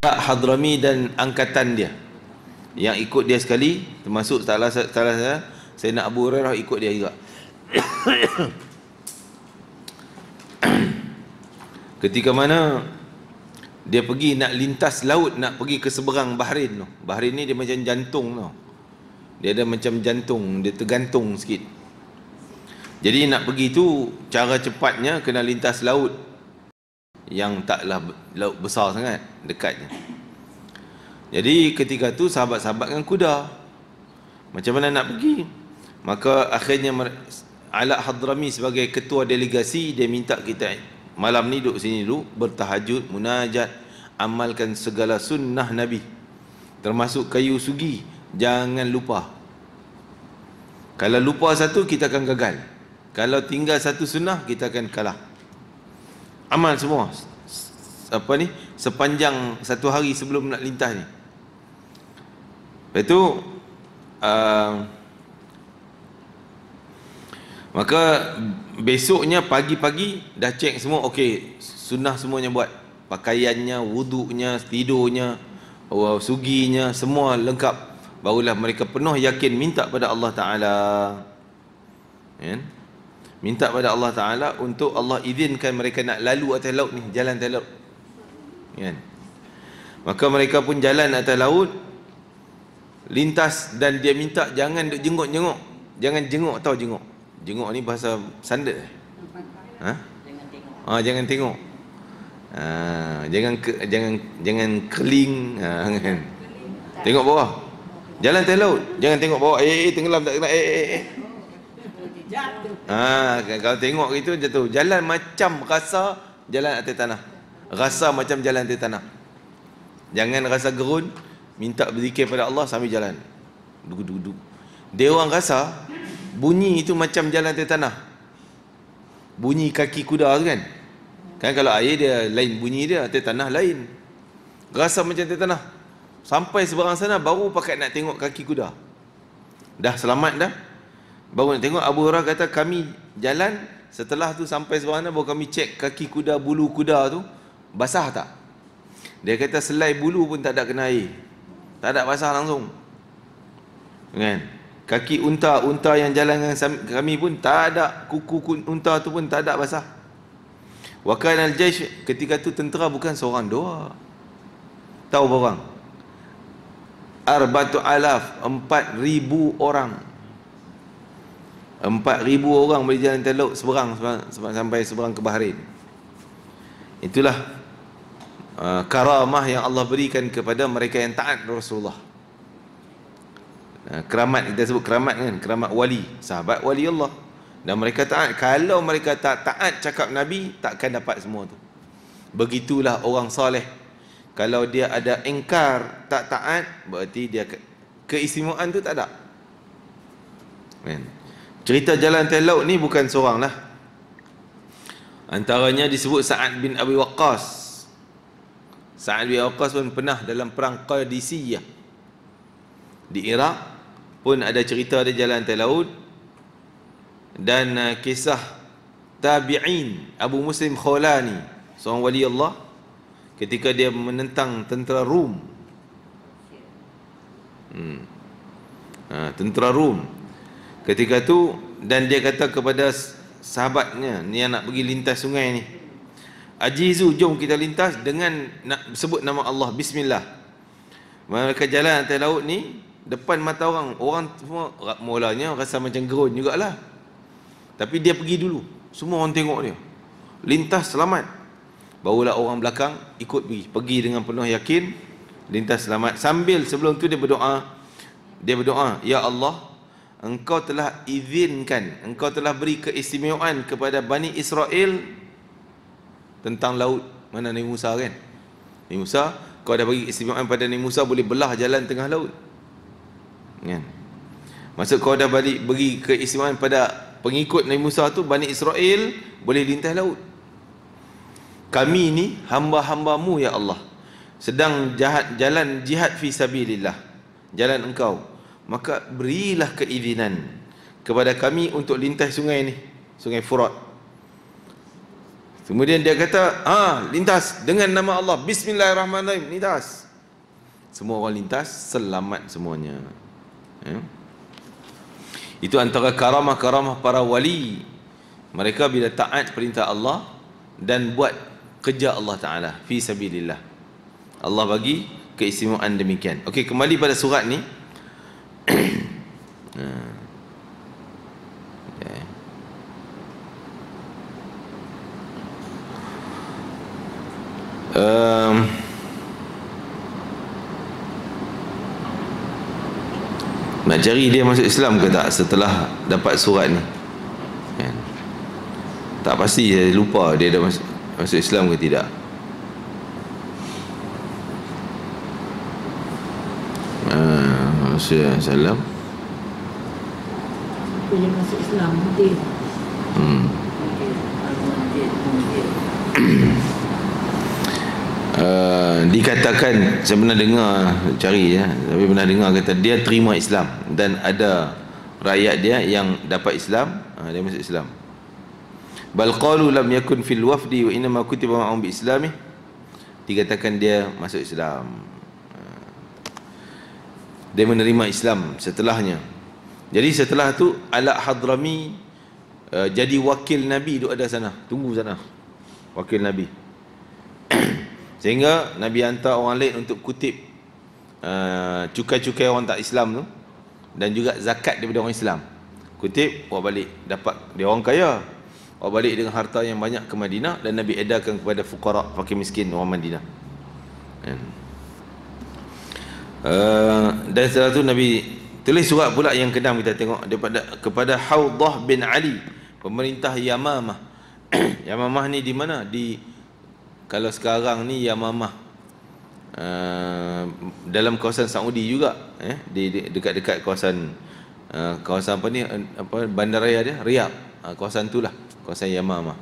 Hadrami dan angkatan dia yang ikut dia sekali, termasuk salah Sayyidina Abu Hurairah ikut dia juga. Ketika mana dia pergi nak lintas laut, nak pergi ke seberang Bahrain tu. Bahrain ni dia macam jantung tu. Dia ada macam jantung, dia tergantung sikit. Jadi nak pergi tu, cara cepatnya kena lintas laut yang taklah laut besar sangat, dekatnya. Jadi ketika tu sahabat-sahabat dengan kuda. Macam mana nak pergi? Maka akhirnya Ala Hadrami sebagai ketua delegasi, dia minta kita malam ni duduk sini dulu, bertahajud, munajat, amalkan segala sunnah Nabi, termasuk kayu sugi, jangan lupa. Kalau lupa satu, kita akan gagal. Kalau tinggal satu sunnah, kita akan kalah. Amal semua sepanjang satu hari sebelum nak lintas ni. Lepas tu maka besoknya pagi-pagi dah cek semua, okey, sunnah semuanya buat, pakaiannya, wuduknya, tidurnya, suginya, semua lengkap. Barulah mereka penuh yakin minta pada Allah Ta'ala, minta pada Allah Ta'ala untuk Allah izinkan mereka nak lalu atas laut ni, jalan atas laut, maka mereka pun jalan atas laut, lintas, dan dia minta jangan duk jenguk-jenguk, jangan jenguk, tahu jenguk? Jenguk ni bahasa Sandet. Jangan tengok. Jangan keling, kan. Tengok bawah. Jalan atas laut, jangan tengok bawah. Tenggelam tak kena. Kalau tengok gitu jatuh. Jalan macam rasa jalan atas tanah. Rasa macam jalan atas tanah. Jangan rasa gerun, minta berzikir pada Allah sambil jalan. Duduk. Dia orang rasa bunyi itu macam jalan atas tanah. Bunyi kaki kuda tu kan. Kan kalau air dia lain bunyi dia, atas tanah lain. Rasa macam atas tanah. Sampai seberang sana baru pakat nak tengok kaki kuda. Dah selamat dah. Baru nak tengok. Abu Hurairah kata kami jalan, setelah tu sampai seberang sana baru kami cek kaki kuda, bulu kuda tu basah tak. Dia kata selai bulu pun tak ada kena air. Tak ada basah langsung. Kan? Kaki unta yang jalan dengan kami pun tak ada, kuku unta tu pun tak ada basah. Wa kana al-jaysh, ketika tu tentera bukan seorang dua. Tahu berapa orang? 4,000 orang. 4,000 orang boleh jalan atas laut seberang sampai seberang ke Bahrain. Itulah karamah yang Allah berikan kepada mereka yang taat Rasulullah. Keramat, kita sebut keramat kan, keramat wali, sahabat wali Allah. Dan mereka taat. Kalau mereka tak taat cakap Nabi, takkan dapat semua tu. Begitulah orang soleh. Kalau dia ada ingkar, tak taat, berarti dia keistimewaan tu tak ada. Cerita jalan atas laut ni bukan seorang lah. Antaranya disebut Sa'ad bin Abi Waqqas. Sa'ad bin Abi Waqqas pun pernah dalam perang Qadisiyah di Iraq, pun ada cerita dia jalan atas laut. Dan kisah tabi'in Abu Muslim Khawlani, seorang wali Allah, ketika dia menentang tentera Rum. Tentera Rum ketika tu, dan dia kata kepada sahabatnya ni yang nak pergi lintas sungai ni, Ajizu, jom kita lintas dengan nak sebut nama Allah, bismillah. Mereka jalan atas laut ni, depan mata orang semua mulanya rasa macam gerun jugalah, tapi dia pergi dulu, semua orang tengok dia lintas selamat. Barulah orang belakang ikut pergi dengan penuh yakin, lintas selamat. Sambil sebelum tu dia berdoa, ya Allah, Engkau telah izinkan, Engkau telah beri keistimewaan kepada Bani Israel tentang laut. Mana Nabi Musa kan, Nabi Musa, Kau dah bagi keistimewaan pada Nabi Musa boleh belah jalan tengah laut kan? Maksud kau dah beri keistimewaan pada pengikut Nabi Musa tu, Bani Israel boleh lintas laut. Kami ni hamba-hambamu ya Allah, sedang jalan jihad fi sabilillah, jalan Engkau, maka berilah keizinan kepada kami untuk lintas sungai ni, Sungai Furat. Kemudian dia kata, lintas dengan nama Allah, Bismillahirrahmanirrahim, lintas. Semua orang lintas, selamat semuanya. Itu antara karamah-karamah para wali. Mereka bila taat perintah Allah dan buat kerja Allah Ta'ala fi sabilillah, Allah bagi keistimewaan demikian. Okey, kembali pada surat ni. Nak cari dia masuk Islam ke tak setelah dapat surat ni, kan? Tak pasti, saya lupa dia dah masuk Islam ke tidak. Rasulullah dia masuk Islam mungkin. Dikatakan, saya pernah dengar, cari ya, tapi pernah dengar kata dia terima Islam dan ada rakyat dia yang dapat Islam, dia masuk Islam. Bal qalu lam yakun fil wafdi wa inma kutiba ma'hum bi islamih, dikatakan dia masuk Islam, dia menerima Islam setelahnya. Jadi setelah tu Ala Hadrami jadi wakil Nabi duduk ada sana, tunggu sana, wakil Nabi. Sehingga Nabi hantar orang lain untuk kutip cukai-cukai orang tak Islam tu, dan juga zakat daripada orang Islam. Kutip, bawa balik, dapat, dia orang kaya, bawa balik dengan harta yang banyak ke Madinah, dan Nabi edarkan kepada fuqara, fakir miskin orang Madinah. Dan setelah tu Nabi tulis surat pula yang kedam, kita tengok, kepada Haudah bin Ali, pemerintah Yamamah. Yamamah ni di mana? Kalau sekarang ni Yamamah dalam kawasan Saudi juga, dekat-dekat kawasan apa ni, bandaraya dia, Riyadh, kawasan itulah, kawasan Yamamah,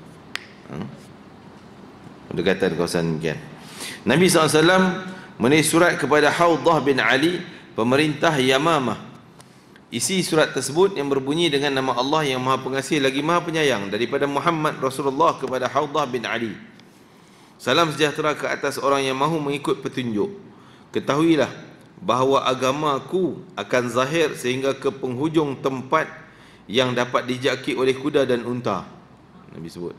dekatan kawasan demikian. Nabi SAW menulis surat kepada Haudah bin Ali, pemerintah Yamamah. Isi surat tersebut yang berbunyi dengan nama Allah yang Maha Pengasih lagi Maha Penyayang, daripada Muhammad Rasulullah kepada Haudah bin Ali. Salam sejahtera ke atas orang yang mahu mengikut petunjuk. Ketahuilah bahawa agamaku akan zahir sehingga ke penghujung tempat yang dapat dijaki oleh kuda dan unta. Nabi sebut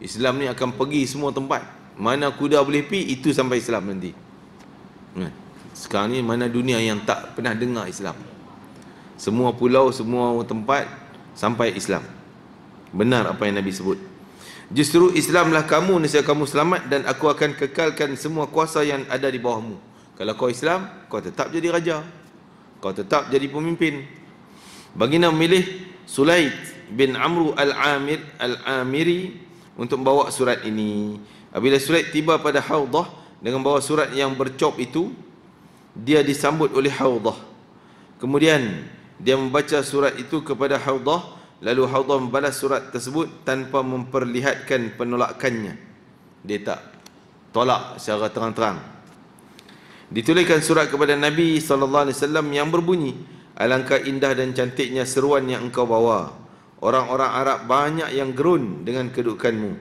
Islam ni akan pergi semua tempat, mana kuda boleh pergi, itu sampai Islam nanti. Sekarang ni mana dunia yang tak pernah dengar Islam, semua pulau, semua tempat sampai Islam. Benar apa yang Nabi sebut. Justru Islamlah kamu, nescaya kamu selamat, dan aku akan kekalkan semua kuasa yang ada di bawahmu. Kalau kau Islam, kau tetap jadi raja, kau tetap jadi pemimpin. Baginda memilih Sulaid bin Amru al-Amiri untuk membawa surat ini. Apabila Sulaid tiba pada Haudah dengan bawa surat yang bercop itu, dia disambut oleh Haudah. Kemudian dia membaca surat itu kepada Haudah. Lalu Haudah membalas surat tersebut tanpa memperlihatkan penolakannya. Dia tak tolak secara terang-terang. Dituliskan surat kepada Nabi SAW yang berbunyi, alangkah indah dan cantiknya seruan yang engkau bawa. Orang-orang Arab banyak yang gerun dengan kedudukanmu.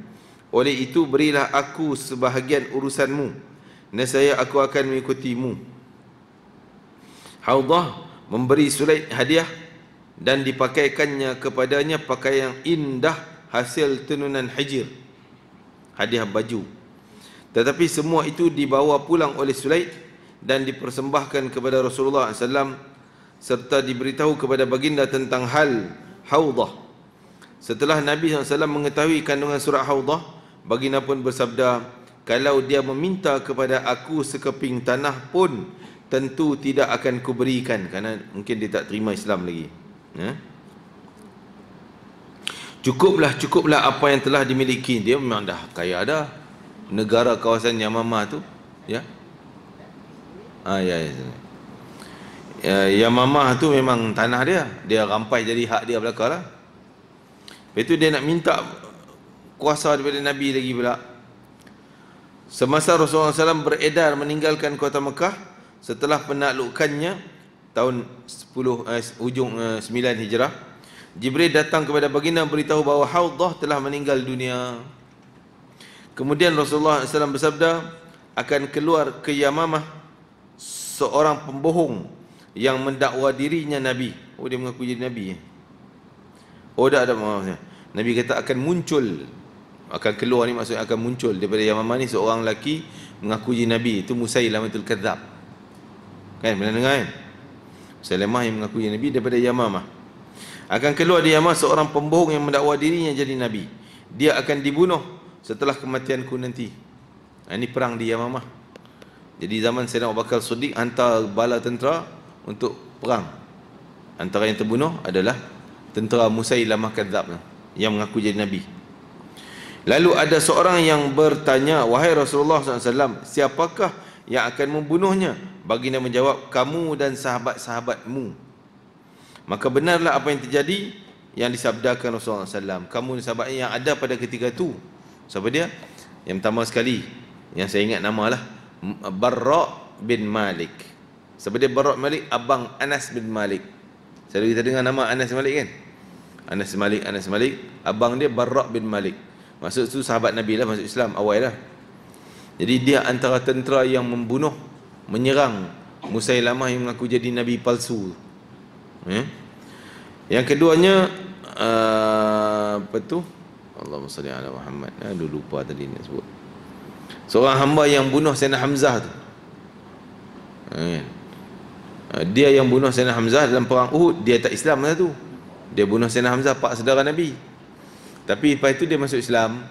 Oleh itu berilah aku sebahagian urusanmu, nescaya aku akan mengikutimu. Haudah memberi Sulaid hadiah dan dipakaikannya kepadanya pakaian indah hasil tenunan Hijr, hadiah baju. Tetapi semua itu dibawa pulang oleh Sulaid dan dipersembahkan kepada Rasulullah SAW, serta diberitahu kepada baginda tentang hal Haudah. Setelah Nabi SAW mengetahui kandungan surat Haudah, baginda pun bersabda, kalau dia meminta kepada aku sekeping tanah pun tentu tidak akan kuberikan, kerana mungkin dia tak terima Islam lagi. Cukuplah apa yang telah dimiliki. Dia memang dah kaya dah, negara kawasan Yamamah tu, ya. Yamamah tu memang tanah dia rampai jadi hak dia belaka lah. Lepas tu dia nak minta kuasa daripada Nabi lagi pula. Semasa Rasulullah SAW beredar meninggalkan kota Mekah setelah penaklukannya tahun 9 Hijrah, Jibril datang kepada baginda beritahu bahawa Haudah telah meninggal dunia. Kemudian Rasulullah SAW bersabda, akan keluar ke Yamamah seorang pembohong yang mendakwa dirinya Nabi. Oh, dia mengaku jadi Nabi. Oh, tak ada maksudnya. Nabi kata akan muncul, akan keluar ni maksudnya akan muncul daripada Yamamah ni seorang lelaki mengaku jadi Nabi. Itu Musailamatul Kadzab. Kan, pernah dengar kan? Musailamah yang mengaku jadi Nabi daripada Yamamah. Akan keluar di Yamamah seorang pembohong yang mendakwa dirinya jadi Nabi. Dia akan dibunuh setelah kematianku nanti. Ini perang di Yamamah. Jadi zaman Sayyidina Abu Bakar Siddiq hantar bala tentera untuk perang. Antara yang terbunuh adalah tentera Musailamah Kadzab yang mengaku jadi Nabi. Lalu ada seorang yang bertanya, wahai Rasulullah SAW, siapakah yang akan membunuhnya? Baginda menjawab, kamu dan sahabat-sahabatmu. Maka benarlah apa yang terjadi yang disabdakan Rasulullah SAW. Kamu dan sahabatnya yang ada pada ketika itu. Siapa dia? Yang pertama sekali, yang saya ingat nama lah, Barra' bin Malik. Siapa dia Barra' bin Malik? Abang Anas bin Malik. Selalu kita dengar nama Anas bin Malik kan? Anas bin Malik. Abang dia Barra' bin Malik. Maksud tu sahabat Nabi lah, masuk Islam awal lah. Jadi dia antara tentera yang membunuh, menyerang Musailamah yang mengaku jadi Nabi palsu. Yang keduanya apa tu? Allahumma salli ala Muhammad. Aduh, lupa tadi nak sebut. Seorang hamba yang bunuh Sayyidina Hamzah tu. Dia yang bunuh Sayyidina Hamzah dalam perang Uhud. Dia tak Islam lah tu. Dia bunuh Sayyidina Hamzah, pak saudara Nabi. Tapi lepas itu dia masuk Islam.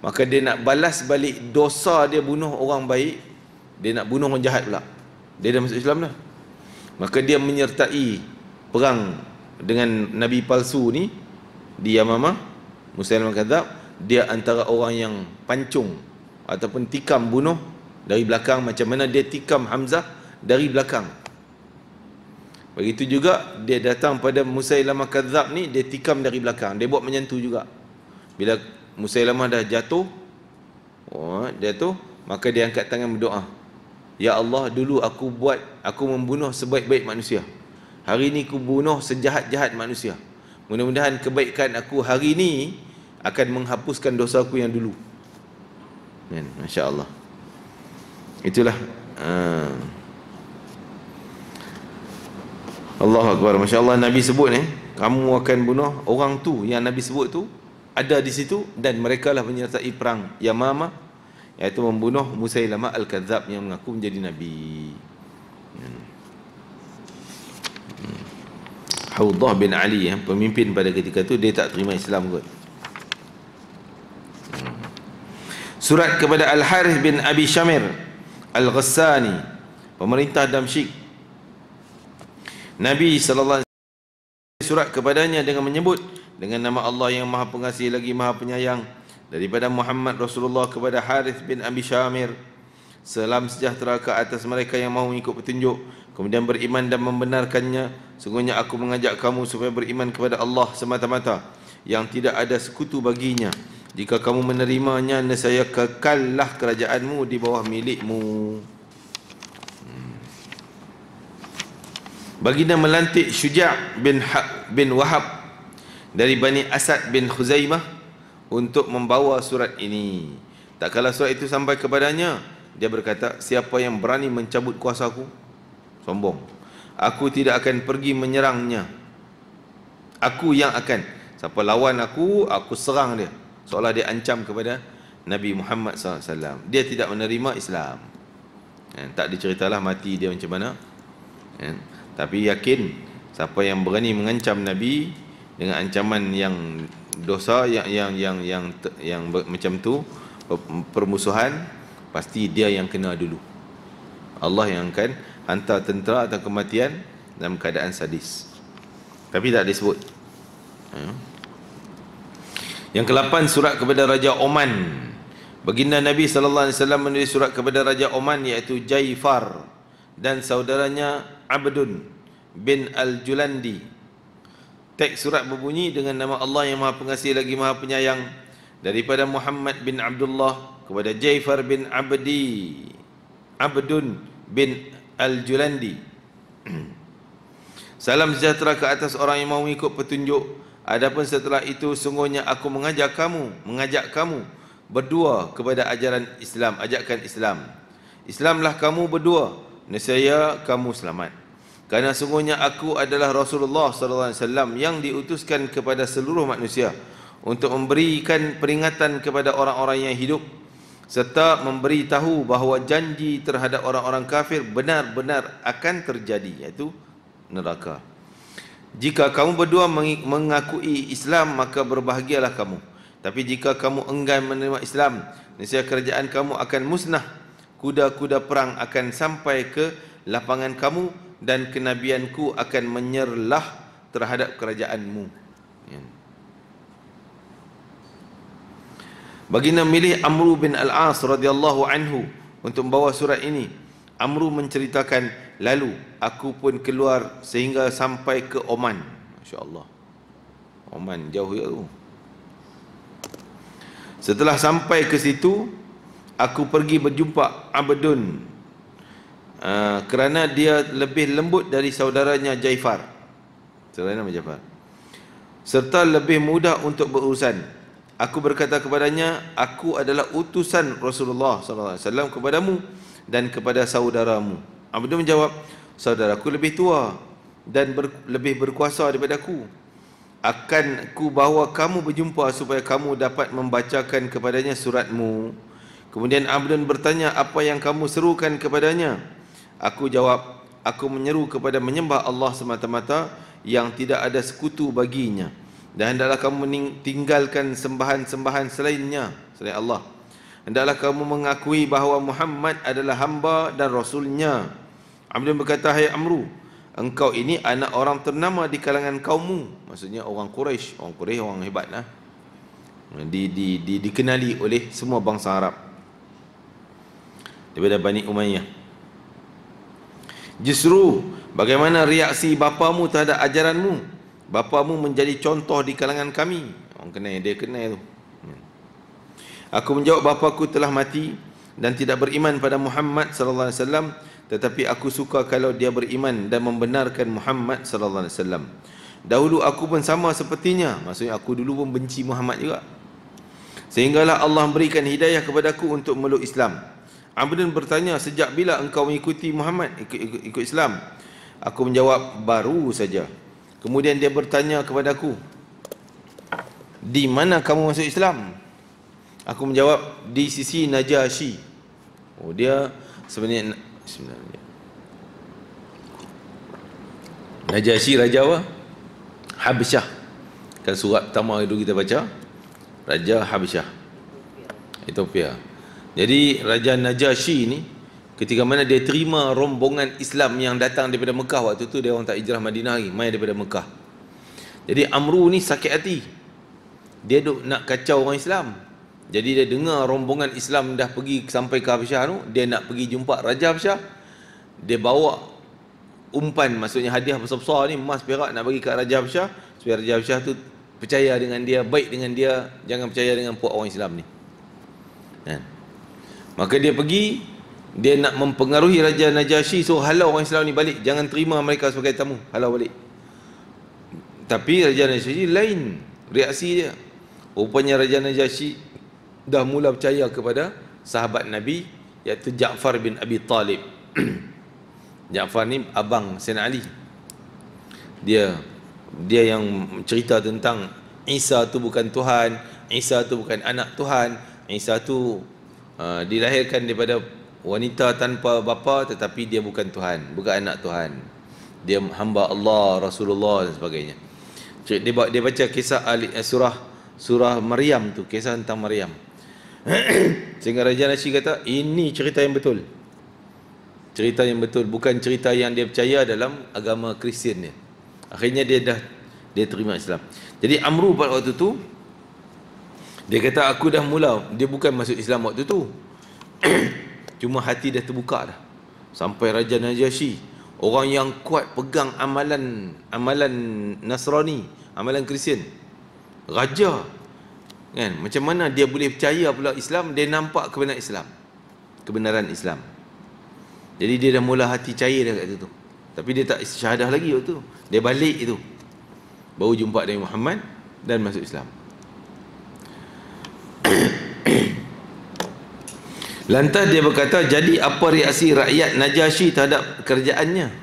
Maka dia nak balas balik dosa dia bunuh orang baik. Dia nak bunuh orang jahat pula. Dia dah masuk Islam dah. Maka dia menyertai perang dengan Nabi palsu ni di Yamamah, Musailamah Kadzab. Dia antara orang yang pancung ataupun tikam bunuh dari belakang, macam mana dia tikam Hamzah dari belakang. Begitu juga dia datang pada Musailamah Kadzab ni, dia tikam dari belakang. Dia buat macam tu juga. Bila Musailamah dah jatuh, maka dia angkat tangan berdoa, ya Allah, dulu aku membunuh sebaik-baik manusia. Hari ini aku bunuh sejahat-jahat manusia. Mudah-mudahan kebaikan aku hari ini akan menghapuskan dosa aku yang dulu. Masya Allah. Itulah Allahu Akbar. Masya Allah, Nabi sebut kamu akan bunuh orang tu, yang Nabi sebut tu ada di situ, dan mereka lah menyertai perang Yamamah, iaitu membunuh Musailamah Al-Kadzab yang mengaku menjadi Nabi. Haudah bin Ali, pemimpin pada ketika itu, dia tak terima Islam kot. Surat kepada Al-Harith bin Abi Syamir Al-Ghassani, pemerintah Damsyik. Nabi SAW surat kepadanya dengan menyebut, dengan nama Allah yang Maha Pengasih lagi Maha Penyayang, daripada Muhammad Rasulullah kepada Harith bin Abi Syamir, salam sejahtera ke atas mereka yang mahu mengikut petunjuk kemudian beriman dan membenarkannya. Sungguhnya aku mengajak kamu supaya beriman kepada Allah semata-mata yang tidak ada sekutu baginya. Jika kamu menerimanya, nescaya kekallah kerajaanmu di bawah milikmu. Baginda melantik Syuja' bin Wahab dari Bani Asad bin Khuzaimah untuk membawa surat ini. Tak kala surat itu sampai kepadanya, dia berkata, siapa yang berani mencabut kuasaku, sombong, aku tidak akan pergi menyerangnya. Aku yang akan, siapa lawan aku, aku serang dia. Seolah dia ancam kepada Nabi Muhammad SAW. Dia tidak menerima Islam. Tak diceritalah mati dia macam mana. Tapi yakin, siapa yang berani mengancam Nabi dengan ancaman yang dosa, yang macam tu, permusuhan, pasti dia yang kena dulu. Allah yang akan hantar tentera atau kematian dalam keadaan sadis. Tapi tak disebut. Yang ke-8, surat kepada Raja Oman. Baginda Nabi SAW menulis surat kepada Raja Oman, iaitu Jaifar, dan saudaranya Abdun bin Al-Julandi. Teks surat berbunyi, dengan nama Allah yang Maha Pengasih lagi Maha Penyayang, daripada Muhammad bin Abdullah kepada Jaifar bin Abdun bin Al-Julandi. Salam sejahtera ke atas orang yang mahu mengikut petunjuk. Adapun setelah itu, sungguhnya aku mengajak kamu berdua kepada ajaran Islam, ajakan Islam. Islamlah kamu berdua, nescaya kamu selamat. Karena sungguhnya aku adalah Rasulullah sallallahu alaihi wasallam yang diutuskan kepada seluruh manusia untuk memberikan peringatan kepada orang-orang yang hidup serta memberitahu bahawa janji terhadap orang-orang kafir benar-benar akan terjadi, iaitu neraka. Jika kamu berdua mengakui Islam, maka berbahagialah kamu. Tapi jika kamu enggan menerima Islam, nescaya kerajaan kamu akan musnah. Kuda-kuda perang akan sampai ke lapangan kamu dan kenabianku akan menyerlah terhadap kerajaanmu. Baginda milih Amru bin Al-As radhiyallahu anhu untuk membawa surat ini. Amru menceritakan, lalu aku pun keluar sehingga sampai ke Oman. Masya-Allah. Oman jauh ya tu. Setelah sampai ke situ, aku pergi berjumpa Abdun kerana dia lebih lembut dari saudaranya Jaifar. Saudara nama Jaifar. Serta lebih mudah untuk berurusan. Aku berkata kepadanya, aku adalah utusan Rasulullah sallallahu alaihi wasallam kepadamu dan kepada saudaramu. Abdul menjawab, saudaraku lebih tua dan lebih berkuasa daripada aku. Akan ku bawa kamu berjumpa supaya kamu dapat membacakan kepadanya suratmu. Kemudian Abdul bertanya, apa yang kamu serukan kepadanya? Aku jawab, aku menyeru kepada menyembah Allah semata-mata yang tidak ada sekutu baginya. Dan hendaklah kamu tinggalkan sembahan-sembahan selainnya, selain Allah. Hendaklah kamu mengakui bahawa Muhammad adalah hamba dan rasulnya. Abdul berkata, hai Amru, engkau ini anak orang ternama di kalangan kaummu. Maksudnya orang Quraisy. Orang Quraisy orang hebat lah. Dikenali oleh semua bangsa Arab daripada Bani Umayyah. Justru bagaimana reaksi bapamu terhadap ajaranmu? Bapamu menjadi contoh di kalangan kami. Orang kenal, dia kenal tu. Aku menjawab, bapaku telah mati dan tidak beriman pada Muhammad sallallahu alaihi wasallam, tetapi aku suka kalau dia beriman dan membenarkan Muhammad sallallahu alaihi wasallam. Dahulu aku pun sama sepertinya, maksudnya aku dulu pun benci Muhammad juga. Sehinggalah Allah berikan hidayah kepadaku untuk meluk Islam. Abdul bertanya, sejak bila engkau mengikuti Muhammad, ikut Islam? Aku menjawab, baru saja. Kemudian dia bertanya kepadaku, di mana kamu masuk Islam? Aku menjawab, di sisi Najasyi. Oh, dia sebenarnya Najasyi raja apa? Habsyah. Kan surat pertama itu kita baca, Raja Habsyah, Ethiopia. Jadi Raja Najasyi ni, ketika mana dia terima rombongan Islam yang datang daripada Mekah, waktu tu dia orang tak hijrah Madinah lagi, main daripada Mekah. Jadi Amru ni sakit hati. Dia duk nak kacau orang Islam. Jadi dia dengar rombongan Islam dah pergi sampai ke Habsyah tu, dia nak pergi jumpa Raja Habsyah. Dia bawa umpan, maksudnya hadiah besar-besar ni, emas perak, nak bagi kat Raja Habsyah supaya Raja Habsyah tu percaya dengan dia, baik dengan dia, jangan percaya dengan puak orang Islam ni. Kan? Maka dia pergi, dia nak mempengaruhi Raja Najasyi, so halau orang Islam ni balik, jangan terima mereka sebagai tamu, halau balik. Tapi Raja Najasyi lain reaksi dia. Rupanya Raja Najasyi dah mula percaya kepada sahabat Nabi, iaitu Ja'far bin Abi Talib. Ja'far ni abang Sayyidina Ali. Dia yang cerita tentang Isa tu bukan Tuhan, Isa tu bukan anak Tuhan, Isa tu dilahirkan daripada wanita tanpa bapa, tetapi dia bukan Tuhan, bukan anak Tuhan, dia hamba Allah, Rasulullah dan sebagainya. Dia baca kisah surah Maryam tu, kisah tentang Maryam. Sehingga Raja Najasyi kata, ini cerita yang betul, cerita yang betul, bukan cerita yang dia percaya dalam agama Kristian dia. Akhirnya dia terima Islam. Jadi Amru pada waktu tu, dia kata, aku dah mula, dia bukan masuk Islam waktu tu. Cuma hati dah terbuka dah. Sampai Raja Najasyi, orang yang kuat pegang amalan Nasrani, amalan Kristian, raja kan, macam mana dia boleh percaya pula Islam? Dia nampak kebenaran Islam. Jadi dia dah mula hati cair dah kat situ. Tapi dia tak syahadah lagi waktu tu. Dia balik itu, baru jumpa Nabi Muhammad dan masuk Islam. Lantas dia berkata, jadi apa reaksi rakyat Najasyi terhadap kerajaannya?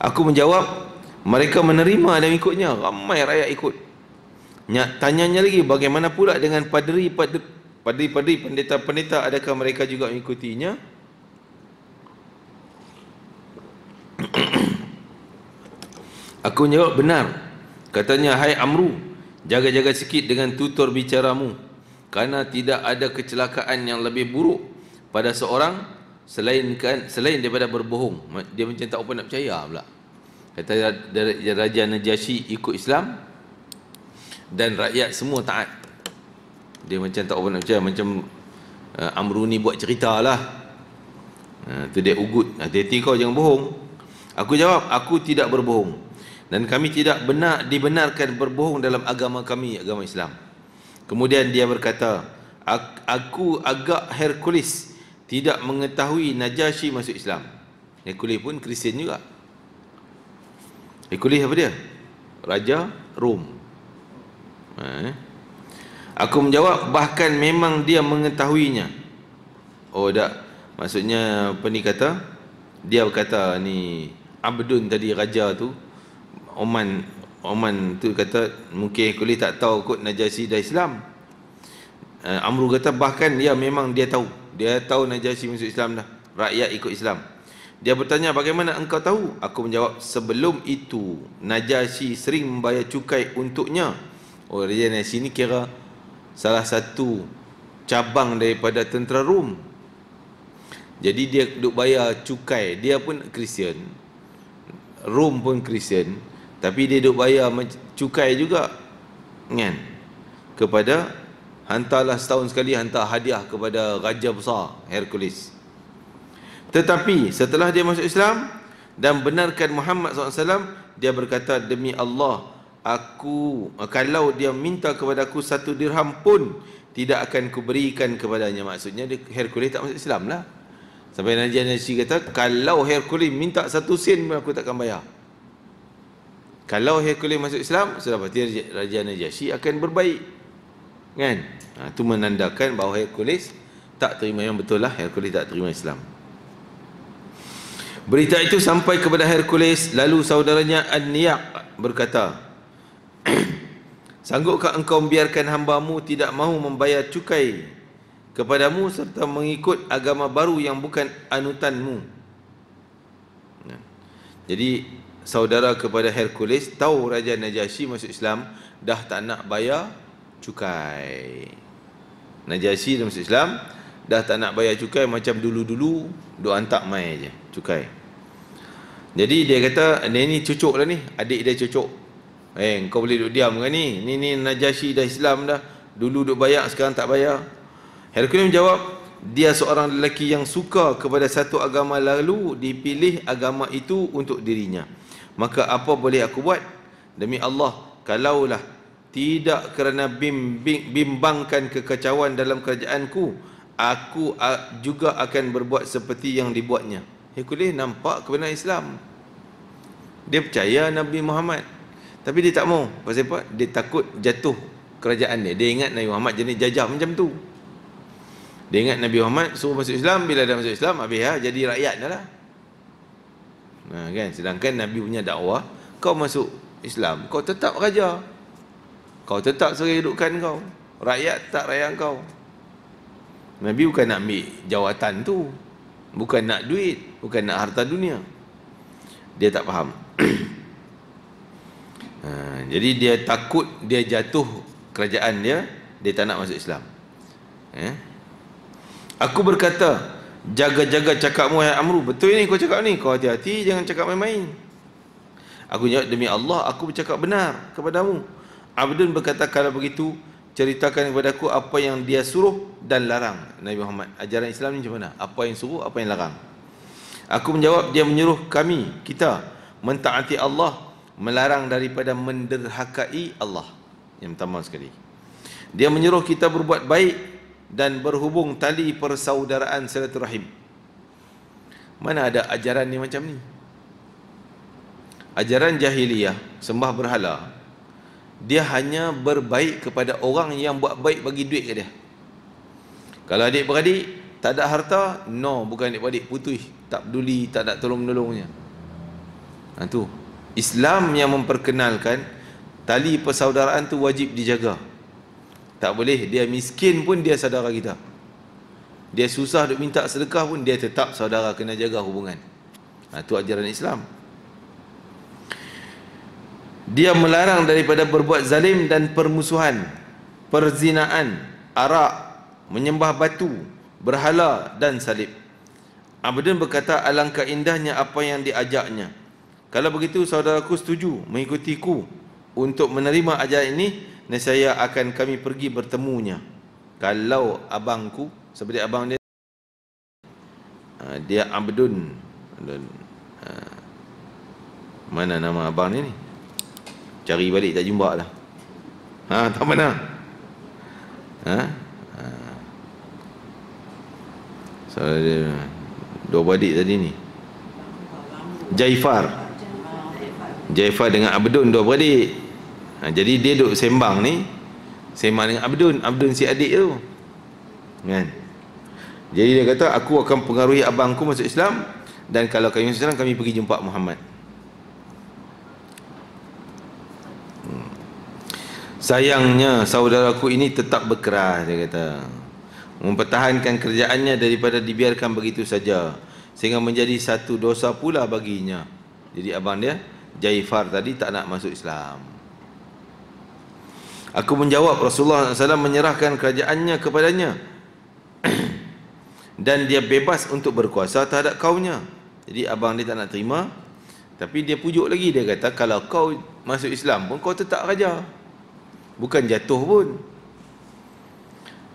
Aku menjawab, mereka menerima dan ikutnya. Ramai rakyat ikut. Tanyanya lagi, bagaimana pula dengan padri, pendeta-pendeta, adakah mereka juga mengikutinya? Aku menjawab, benar. Katanya, hai Amru, jaga-jaga sikit dengan tutur bicaramu, kerana tidak ada kecelakaan yang lebih buruk pada seorang selain daripada berbohong. Dia macam tak apa nak percaya pula. Kata Raja Najasyi ikut Islam dan rakyat semua taat. Dia macam tak apa nak percaya. Macam Amru ni buat cerita lah. Tu dia ugut, hati-hati kau jangan bohong. Aku jawab, aku tidak berbohong, dan kami tidak dibenarkan berbohong dalam agama kami, agama Islam. Kemudian dia berkata, aku agak Hercules tidak mengetahui Najasyi masuk Islam. Hercules pun Kristian juga. Hercules apa dia? Raja Rom. Aku menjawab, bahkan memang dia mengetahuinya. Oh tak, maksudnya apa ni kata? Dia berkata ni Abdun tadi, raja tu Oman tu kata mungkin Hercules tak tahu kot Najasyi dah Islam. Amru kata bahkan dia memang dia tahu Najasyi masuk Islam dah, rakyat ikut Islam. Dia bertanya, bagaimana engkau tahu? Aku menjawab, sebelum itu Najasyi sering membayar cukai untuknya. Oh, Raja Najasyi ni kira salah satu cabang daripada tentera Rom. Jadi dia duk bayar cukai. Dia pun Kristian, Rom pun Kristian, tapi dia duk bayar cukai juga kan, kepada, hantarlah setahun sekali hantar hadiah kepada raja besar Hercules. Tetapi setelah dia masuk Islam dan benarkan Muhammad SAW, dia berkata, demi Allah, kalau dia minta kepada aku 1 dirham pun tidak akan kuberikan kepadanya. Maksudnya Hercules tak masuk Islam lah. Sampai Raja Najasyi kata, kalau Hercules minta 1 sen pun aku takkan bayar. Kalau Hercules masuk Islam, sudah pasti Raja Najasyi akan berbaik kan. Itu menandakan bahawa Hercules tak terima, yang betul lah Hercules tak terima Islam. Berita itu sampai kepada Hercules, lalu saudaranya An-Niyaq berkata, sanggupkah engkau membiarkan hambamu tidak mahu membayar cukai kepadamu serta mengikut agama baru yang bukan anutanmu? Jadi saudara kepada Hercules tahu Raja Najasyi masuk Islam, dah tak nak bayar cukai. Najasyi dah masuk Islam, dah tak nak bayar cukai macam dulu-dulu, duk hantar mai je cukai. Jadi dia kata, ni cucuk lah ni, adik dia cucuk. Kau boleh duk diam kan ni? Ni Najasyi dah Islam dah, dulu duk bayar, sekarang tak bayar. Hercules menjawab, dia seorang lelaki yang suka kepada satu agama, lalu dipilih agama itu untuk dirinya. Maka apa boleh aku buat? Demi Allah, kalaulah tidak kerana bimbangkan kekacauan dalam kerajaanku, aku juga akan berbuat seperti yang dibuatnya. Hercules nampak kebenaran Islam. Dia percaya Nabi Muhammad, tapi dia tak mau. Pasal apa? Dia takut jatuh kerajaan dia. Dia ingat Nabi Muhammad jenis jajah macam tu. Dia ingat Nabi Muhammad suruh masuk Islam, bila dah masuk Islam, habis jadi rakyat dah lah. Kan? Sedangkan Nabi punya dakwah, kau masuk Islam, kau tetap raja, kau tetap kedudukan kau, rakyat tak rakyat kau. Nabi bukan nak ambil jawatan tu, bukan nak duit, bukan nak harta dunia. Dia tak faham. Jadi dia takut dia jatuh kerajaan dia, dia tak nak masuk Islam. Aku berkata, jaga-jaga cakapmu hai Amru. Betul ni kau cakap ni, kau hati-hati jangan cakap main-main. Aku jawab, demi Allah aku bercakap benar kepadamu. Abdun berkata, kalau begitu ceritakan kepada aku apa yang dia suruh dan larang. Nabi Muhammad, ajaran Islam ni macam mana? Apa yang suruh, apa yang larang? Aku menjawab, dia menyuruh kita mentaati Allah, melarang daripada menderhakai Allah. Yang pertama sekali, dia menyuruh kita berbuat baik dan berhubung tali persaudaraan silaturahim. Mana ada ajaran ni macam ni? Ajaran jahiliyah, sembah berhala, dia hanya berbaik kepada orang yang buat baik, bagi duit ke dia. Kalau adik-beradik, tak ada harta, no, bukan adik-beradik, putus, tak peduli, tak ada tolong-menolongnya. Tu Islam yang memperkenalkan tali persaudaraan tu wajib dijaga. Tak boleh dia miskin pun dia saudara kita, dia susah duk minta sedekah pun dia tetap saudara, kena jaga hubungan. Tu ajaran Islam. Dia melarang daripada berbuat zalim dan permusuhan, perzinaan, arak, menyembah batu, berhala dan salib. Abdun berkata, alangkah indahnya apa yang diajaknya. Kalau begitu saudaraku setuju mengikutiku untuk menerima ajaran ini, nescaya akan kami pergi bertemunya. Kalau abangku, seperti abang dia, dia Abdun, mana nama abang ni? Cari balik tak jumpa lah. Tak mana? So, dua beradik tadi ni. Jaifar dengan Abdun, dua beradik. Jadi dia duk sembang ni, sembang dengan Abdun si adik tu. Kan? Jadi dia kata, aku akan pengaruhi abangku masuk Islam, dan kalau kami masuk Islam, kami pergi jumpa Muhammad. Sayangnya saudaraku ini tetap berkeras, dia kata, mempertahankan kerjaannya daripada dibiarkan begitu saja, sehingga menjadi satu dosa pula baginya. Jadi abang dia Jaifar tadi tak nak masuk Islam. Aku menjawab, Rasulullah SAW menyerahkan kerajaannya kepadanya dan dia bebas untuk berkuasa terhadap kaumnya. Jadi abang dia tak nak terima, tapi dia pujuk lagi. Dia kata, kalau kau masuk Islam pun kau tetap raja, bukan jatuh pun.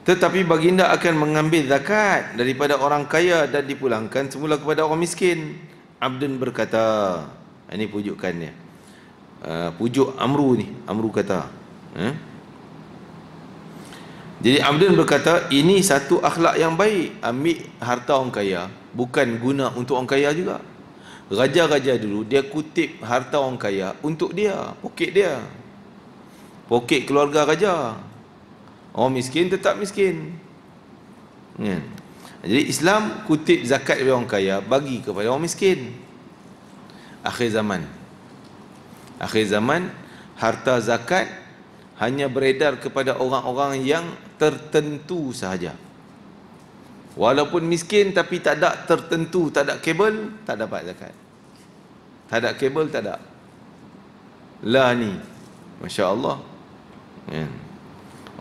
Tetapi baginda akan mengambil zakat daripada orang kaya dan dipulangkan semula kepada orang miskin. Abdun berkata, ini pujukannya, pujuk Amru ni. Amru kata, jadi Abdun berkata, ini satu akhlak yang baik. Ambil harta orang kaya bukan guna untuk orang kaya juga. Raja-raja dulu dia kutip harta orang kaya untuk dia, poket dia, poket keluarga raja. Orang miskin tetap miskin. Jadi Islam kutip zakat dari orang kaya, bagi kepada orang miskin. Akhir zaman harta zakat hanya beredar kepada orang-orang yang tertentu sahaja. Walaupun miskin tapi tak ada tertentu, tak ada kabel, tak dapat zakat. Tak ada kabel, tak ada. Lah ni, Masya Allah.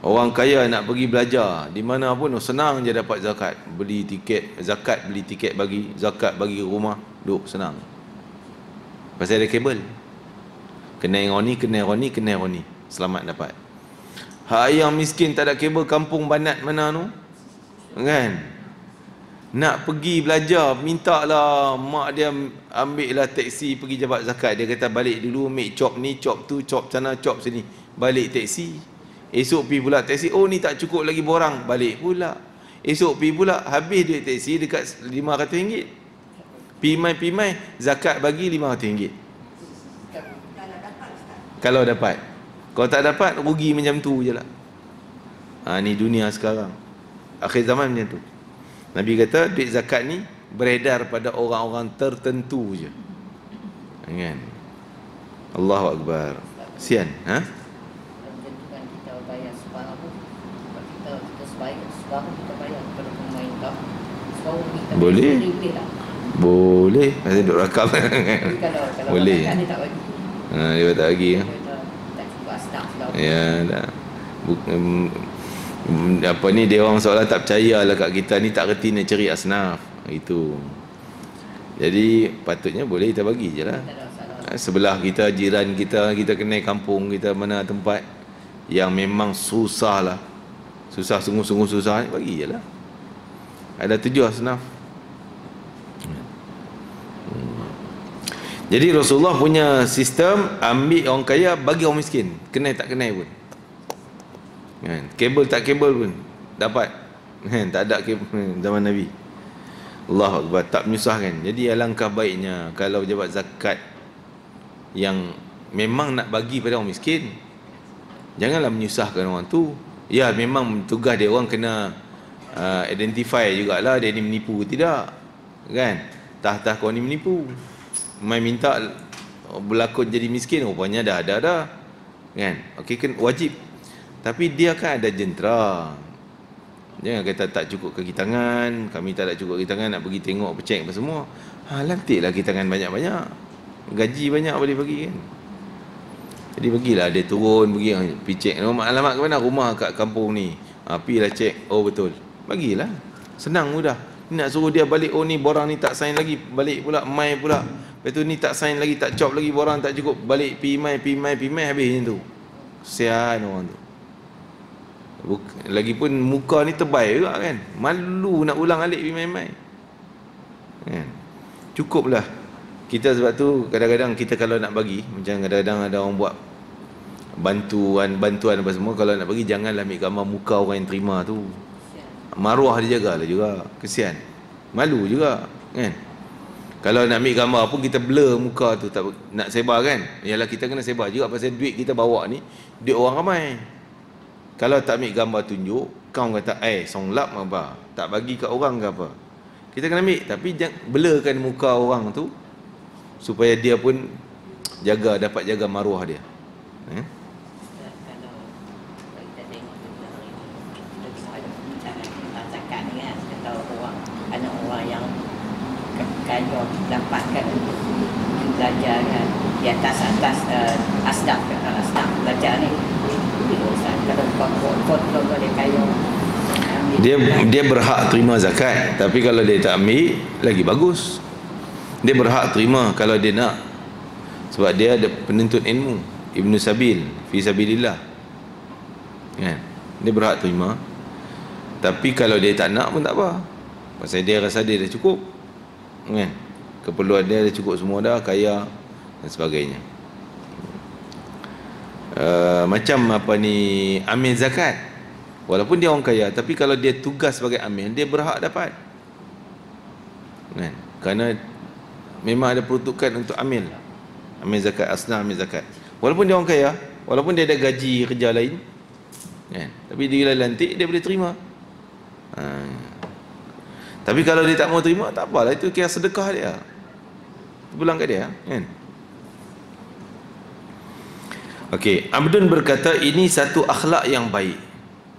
Orang kaya nak pergi belajar di mana pun senang je dapat zakat. Beli tiket zakat, beli tiket bagi zakat, bagi rumah, duk senang. Pasal ada kabel. Kena ironi, kena ironi, kena ironi, selamat dapat. Hak yang miskin tak ada kabel, kampung Banat mana tu, kan, nak pergi belajar, minta lah mak dia ambil lah teksi pergi jabat zakat. Dia kata balik dulu, ambil cop ni, cop tu, cop sana, cop sini, balik teksi. Esok pergi pula teksi, oh ni tak cukup lagi borang, balik pula. Esok pergi pula, habis duit teksi dekat RM500. Pimai zakat bagi RM500 kalau dapat. Kalau tak dapat, rugi macam tu je lah. Ni dunia sekarang, akhir zaman macam tu. Nabi kata duit zakat ni beredar pada orang-orang tertentu je, kan? Allahu Akbar. Sian, boleh, boleh. Masih duduk rakam. Boleh. Dia tak bagi. Ya, dah. Apa ni, dia orang seolah tak percaya lah kat kita ni, tak reti nak cari asnaf. Itu. Jadi patutnya boleh kita bagi je lah. Sebelah kita, jiran kita, kita kenal kampung kita, mana tempat yang memang susah lah, susah, sungguh-sungguh susah, bagi je lah. Ada 7 asnaf. Jadi Rasulullah punya sistem, ambil orang kaya, bagi orang miskin, kenal tak kenal pun, kan? Kabel tak kabel pun dapat, kan? Tak ada kabel zaman Nabi. Allahu Akbar, tak menyusahkan. Jadi alangkah baiknya kalau jabat zakat yang memang nak bagi pada orang miskin, janganlah menyusahkan orang tu. Ya, memang tugas dia, orang kena identify jugalah dia ni menipu tidak, kan? Tah kau ni menipu, mai minta berlakon jadi miskin, rupanya dah kan? Okey, kan wajib. Tapi dia kan ada jentera. Jangan kata tak cukup kaki tangan, kami tak ada cukup kaki tangan nak pergi tengok pecek apa semua. Lantiklah kaki tangan banyak-banyak, gaji banyak boleh bagi, kan? Jadi bagilah dia turun pergi cek alamat ke mana rumah kat kampung ni. Pergilah cek. Oh betul. Bagilah. Senang mudah. Nak suruh dia balik, oh ni borang ni tak sign lagi, balik pula mai pula. Lepas tu ni tak sign lagi, tak chop lagi, borang tak cukup, balik pi mai habis macam tu. Kesian orang tu. Lagipun muka ni tebal juga, kan? Malu nak ulang alik pi mai. Kan? Cukuplah. Kita sebab tu kadang-kadang kita kalau nak bagi, macam kadang-kadang ada orang buat bantuan apa semua, kalau nak bagi janganlah ambil gambar muka orang yang terima tu. Maruah dia jagalah juga. Kesian. Malu juga, kan? Kalau nak ambil gambar pun kita blur muka tu, tak nak sebar, kan? Yalah kita kena sebar juga pasal duit kita bawa ni duit orang ramai. Kalau tak ambil gambar tunjuk, kau kata songlap apa, tak bagi kat orang ke apa. Kita kena ambil, tapi jangan blurkan muka orang tu supaya dia pun dapat jaga maruah dia. Kalau kita tengok zakat ni kan, kalau orang ada orang yang kaya dapatkan belajar kan di atas asdaq belajar ni, kalau dia kaya dia berhak terima zakat, tapi kalau dia tak ambil lagi bagus. Dia berhak terima kalau dia nak, sebab dia ada penuntut ilmu, Ibnu Sabil fi sabilillah, kan? Dia berhak terima. Tapi kalau dia tak nak pun tak apa, pasal dia rasa dia dah cukup, kan? Keperluan dia dah cukup semua dah, kaya dan sebagainya. Macam apa ni, amil zakat, walaupun dia orang kaya, tapi kalau dia tugas sebagai amil, dia berhak dapat, kan? Kerana memang ada peruntukan untuk amil zakat, asnah amil zakat. Walaupun dia orang kaya, walaupun dia ada gaji kerja lain, kan? Tapi dia lantik, dia boleh terima. Tapi kalau dia tak mau terima, tak apalah, itu kira sedekah dia, pulang kat dia, kan? Okey, Abdun berkata ini satu akhlak yang baik.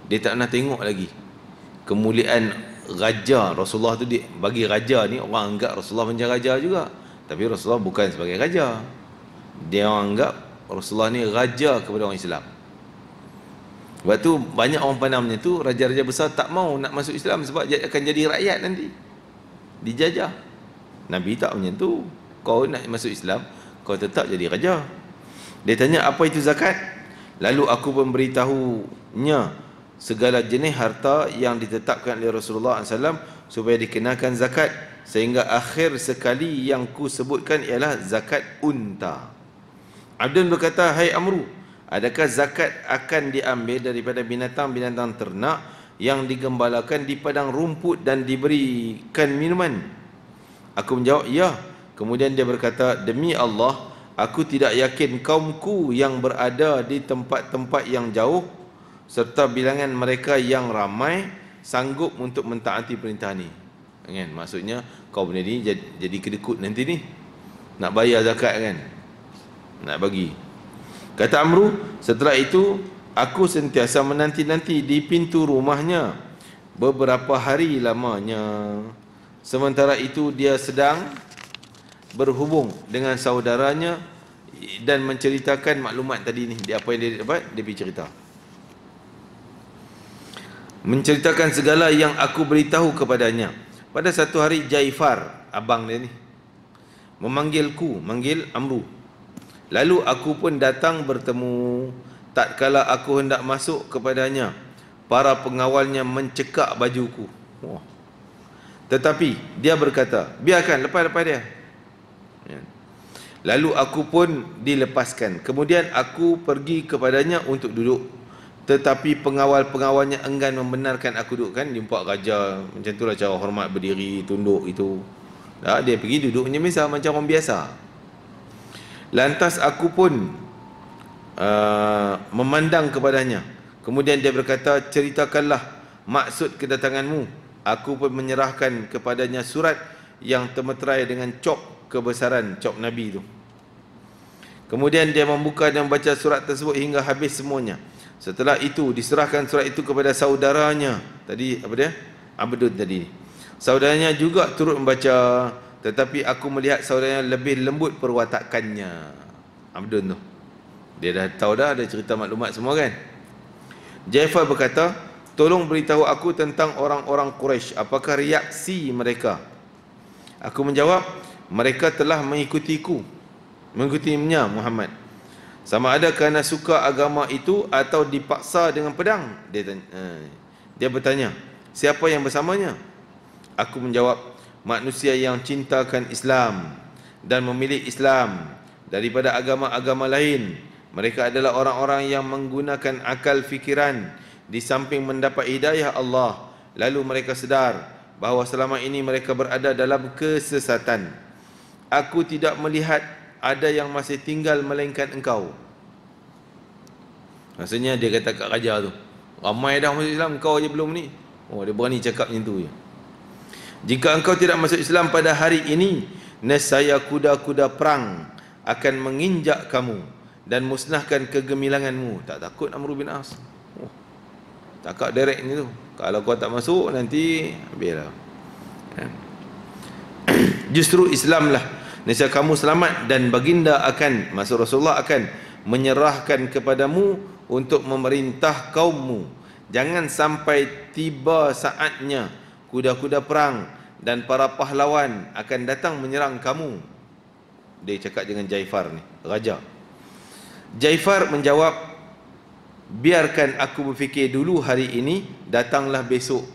Dia tak pernah tengok lagi kemuliaan raja. Rasulullah tu dia bagi raja ni, orang anggap Rasulullah macam raja juga, tapi Rasulullah bukan sebagai raja. Dia orang anggap Rasulullah ni raja kepada orang Islam. Sebab tu banyak orang pandang macam tu, raja-raja besar tak mau nak masuk Islam sebab akan jadi rakyat nanti, dijajah. Nabi tak macam tu. Kau nak masuk Islam, kau tetap jadi raja. Dia tanya apa itu zakat, lalu aku memberitahunya segala jenis harta yang ditetapkan oleh Rasulullah SAW supaya dikenakan zakat, sehingga akhir sekali yang ku sebutkan ialah zakat unta. Abdul berkata, hai Amru, adakah zakat akan diambil daripada binatang-binatang ternak yang digembalakan di padang rumput dan diberikan minuman? Aku menjawab, ya. Kemudian dia berkata, demi Allah, aku tidak yakin kaumku yang berada di tempat-tempat yang jauh serta bilangan mereka yang ramai sanggup untuk mentaati perintah ni. Kan? Maksudnya kaum ni jadi kedekut nanti ni, nak bayar zakat, kan? Nak bagi. Kata Amru, setelah itu aku sentiasa menanti-nanti di pintu rumahnya beberapa hari lamanya. Sementara itu dia sedang berhubung dengan saudaranya dan menceritakan maklumat tadi ni. Dia apa yang dia dapat, dia pergi cerita. Menceritakan segala yang aku beritahu kepadanya. Pada satu hari Jaifar, abang dia ni, manggil Amru. Lalu aku pun datang bertemu. Tatkala aku hendak masuk kepadanya, para pengawalnya mencekak bajuku. Tetapi dia berkata, biarkan, lepas dia. Lalu aku pun dilepaskan. Kemudian aku pergi kepadanya untuk duduk, tetapi pengawal-pengawalnya enggan membenarkan aku duduk. Kan jumpa raja macam itulah cara hormat, berdiri, tunduk itu. Dia pergi duduk macam orang biasa. Lantas aku pun memandang kepadanya. Kemudian dia berkata, ceritakanlah maksud kedatanganmu. Aku pun menyerahkan kepadanya surat yang termeterai dengan cop kebesaran, cop Nabi itu. Kemudian dia membuka dan membaca surat tersebut hingga habis semuanya. Setelah itu diserahkan surat itu kepada saudaranya. Tadi apa dia? Abdul tadi. Saudaranya juga turut membaca, tetapi aku melihat saudaranya lebih lembut perwatakannya. Abdul tu. Dia dah tahu dah, ada cerita maklumat semua kan. Jaifar berkata, tolong beritahu aku tentang orang-orang Quraisy, apakah reaksi mereka? Aku menjawab, mereka telah mengikutinya Muhammad. Sama ada kerana suka agama itu atau dipaksa dengan pedang. Dia bertanya, siapa yang bersamanya? Aku menjawab, manusia yang cintakan Islam dan memilih Islam daripada agama-agama lain. Mereka adalah orang-orang yang menggunakan akal fikiran di samping mendapat hidayah Allah. Lalu mereka sedar bahawa selama ini mereka berada dalam kesesatan. Aku tidak melihat ada yang masih tinggal melainkan engkau. Maksudnya dia kata kat raja tu, ramai dah masuk Islam, engkau je belum ni. Oh, dia berani cakap macam tu je. Jika engkau tidak masuk Islam pada hari ini, nescaya kuda-kuda perang akan menginjak kamu dan musnahkan kegemilanganmu. Tak takut Amr bin As. Oh, takak direct ni tu. Kalau kau tak masuk nanti habislah. Justru Islamlah nescaya kamu selamat, dan baginda akan, maksud Rasulullah akan menyerahkan kepadamu untuk memerintah kaummu. Jangan sampai tiba saatnya kuda-kuda perang dan para pahlawan akan datang menyerang kamu. Dia cakap dengan Jaifar ni, raja. Jaifar menjawab, biarkan aku berfikir dulu hari ini, datanglah besok.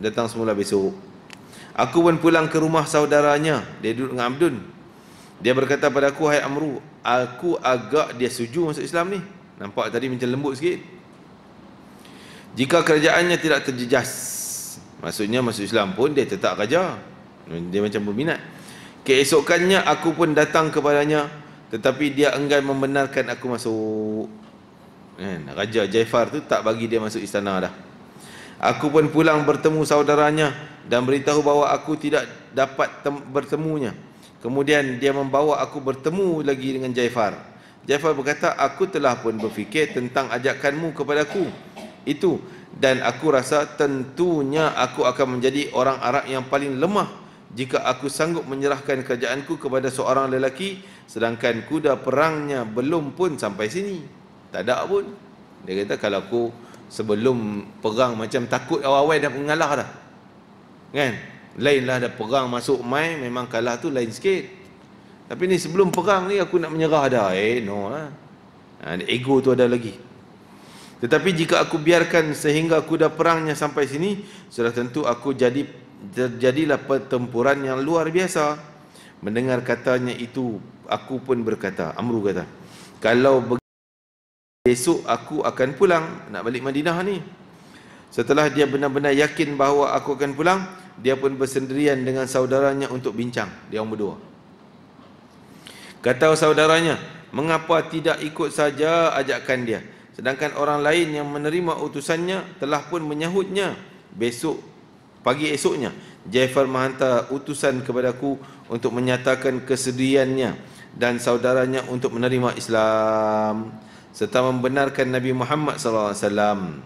Datang semula besok. Aku pun pulang ke rumah saudaranya. Dia duduk dengan Abdun. Dia berkata pada aku, hai Amru, aku agak dia setuju masuk Islam ni. Nampak tadi macam lembut sikit. Jika kerajaannya tidak terjejas, maksudnya masuk Islam pun dia tetap raja. Dia macam berminat. Keesokannya aku pun datang kepadanya, tetapi dia enggan membenarkan aku masuk. Raja Jaifar tu tak bagi dia masuk istana dah. Aku pun pulang bertemu saudaranya dan beritahu bahawa aku tidak dapat bertemunya. Kemudian dia membawa aku bertemu lagi dengan Jaifar. Jaifar berkata, aku telah pun berfikir tentang ajakanmu kepadaku itu, dan aku rasa tentunya aku akan menjadi orang Arab yang paling lemah jika aku sanggup menyerahkan kerajaanku kepada seorang lelaki, sedangkan kuda perangnya belum pun sampai sini. Tak ada pun. Dia kata, kalau aku sebelum perang macam takut awal-awal dah mengalah dah. Kan? Lainlah dah perang masuk mai, memang kalah tu lain sikit. Tapi ni sebelum perang ni aku nak menyerah dah. No lah. Ego tu ada lagi. Tetapi jika aku biarkan sehingga kuda perangnya sampai sini, sudah tentu aku terjadilah pertempuran yang luar biasa. Mendengar katanya itu, aku pun berkata, Amru kata, kalau besok aku akan pulang, nak balik Madinah ni. Setelah dia benar-benar yakin bahawa aku akan pulang, dia pun bersendirian dengan saudaranya untuk bincang. Dia orang berdua. Kata saudaranya, mengapa tidak ikut saja ajakan dia, sedangkan orang lain yang menerima utusannya telah pun menyahutnya. Besok, pagi esoknya, Jaifar menghantar utusan kepadaku untuk menyatakan kesedihannya dan saudaranya untuk menerima Islam serta membenarkan Nabi Muhammad SAW.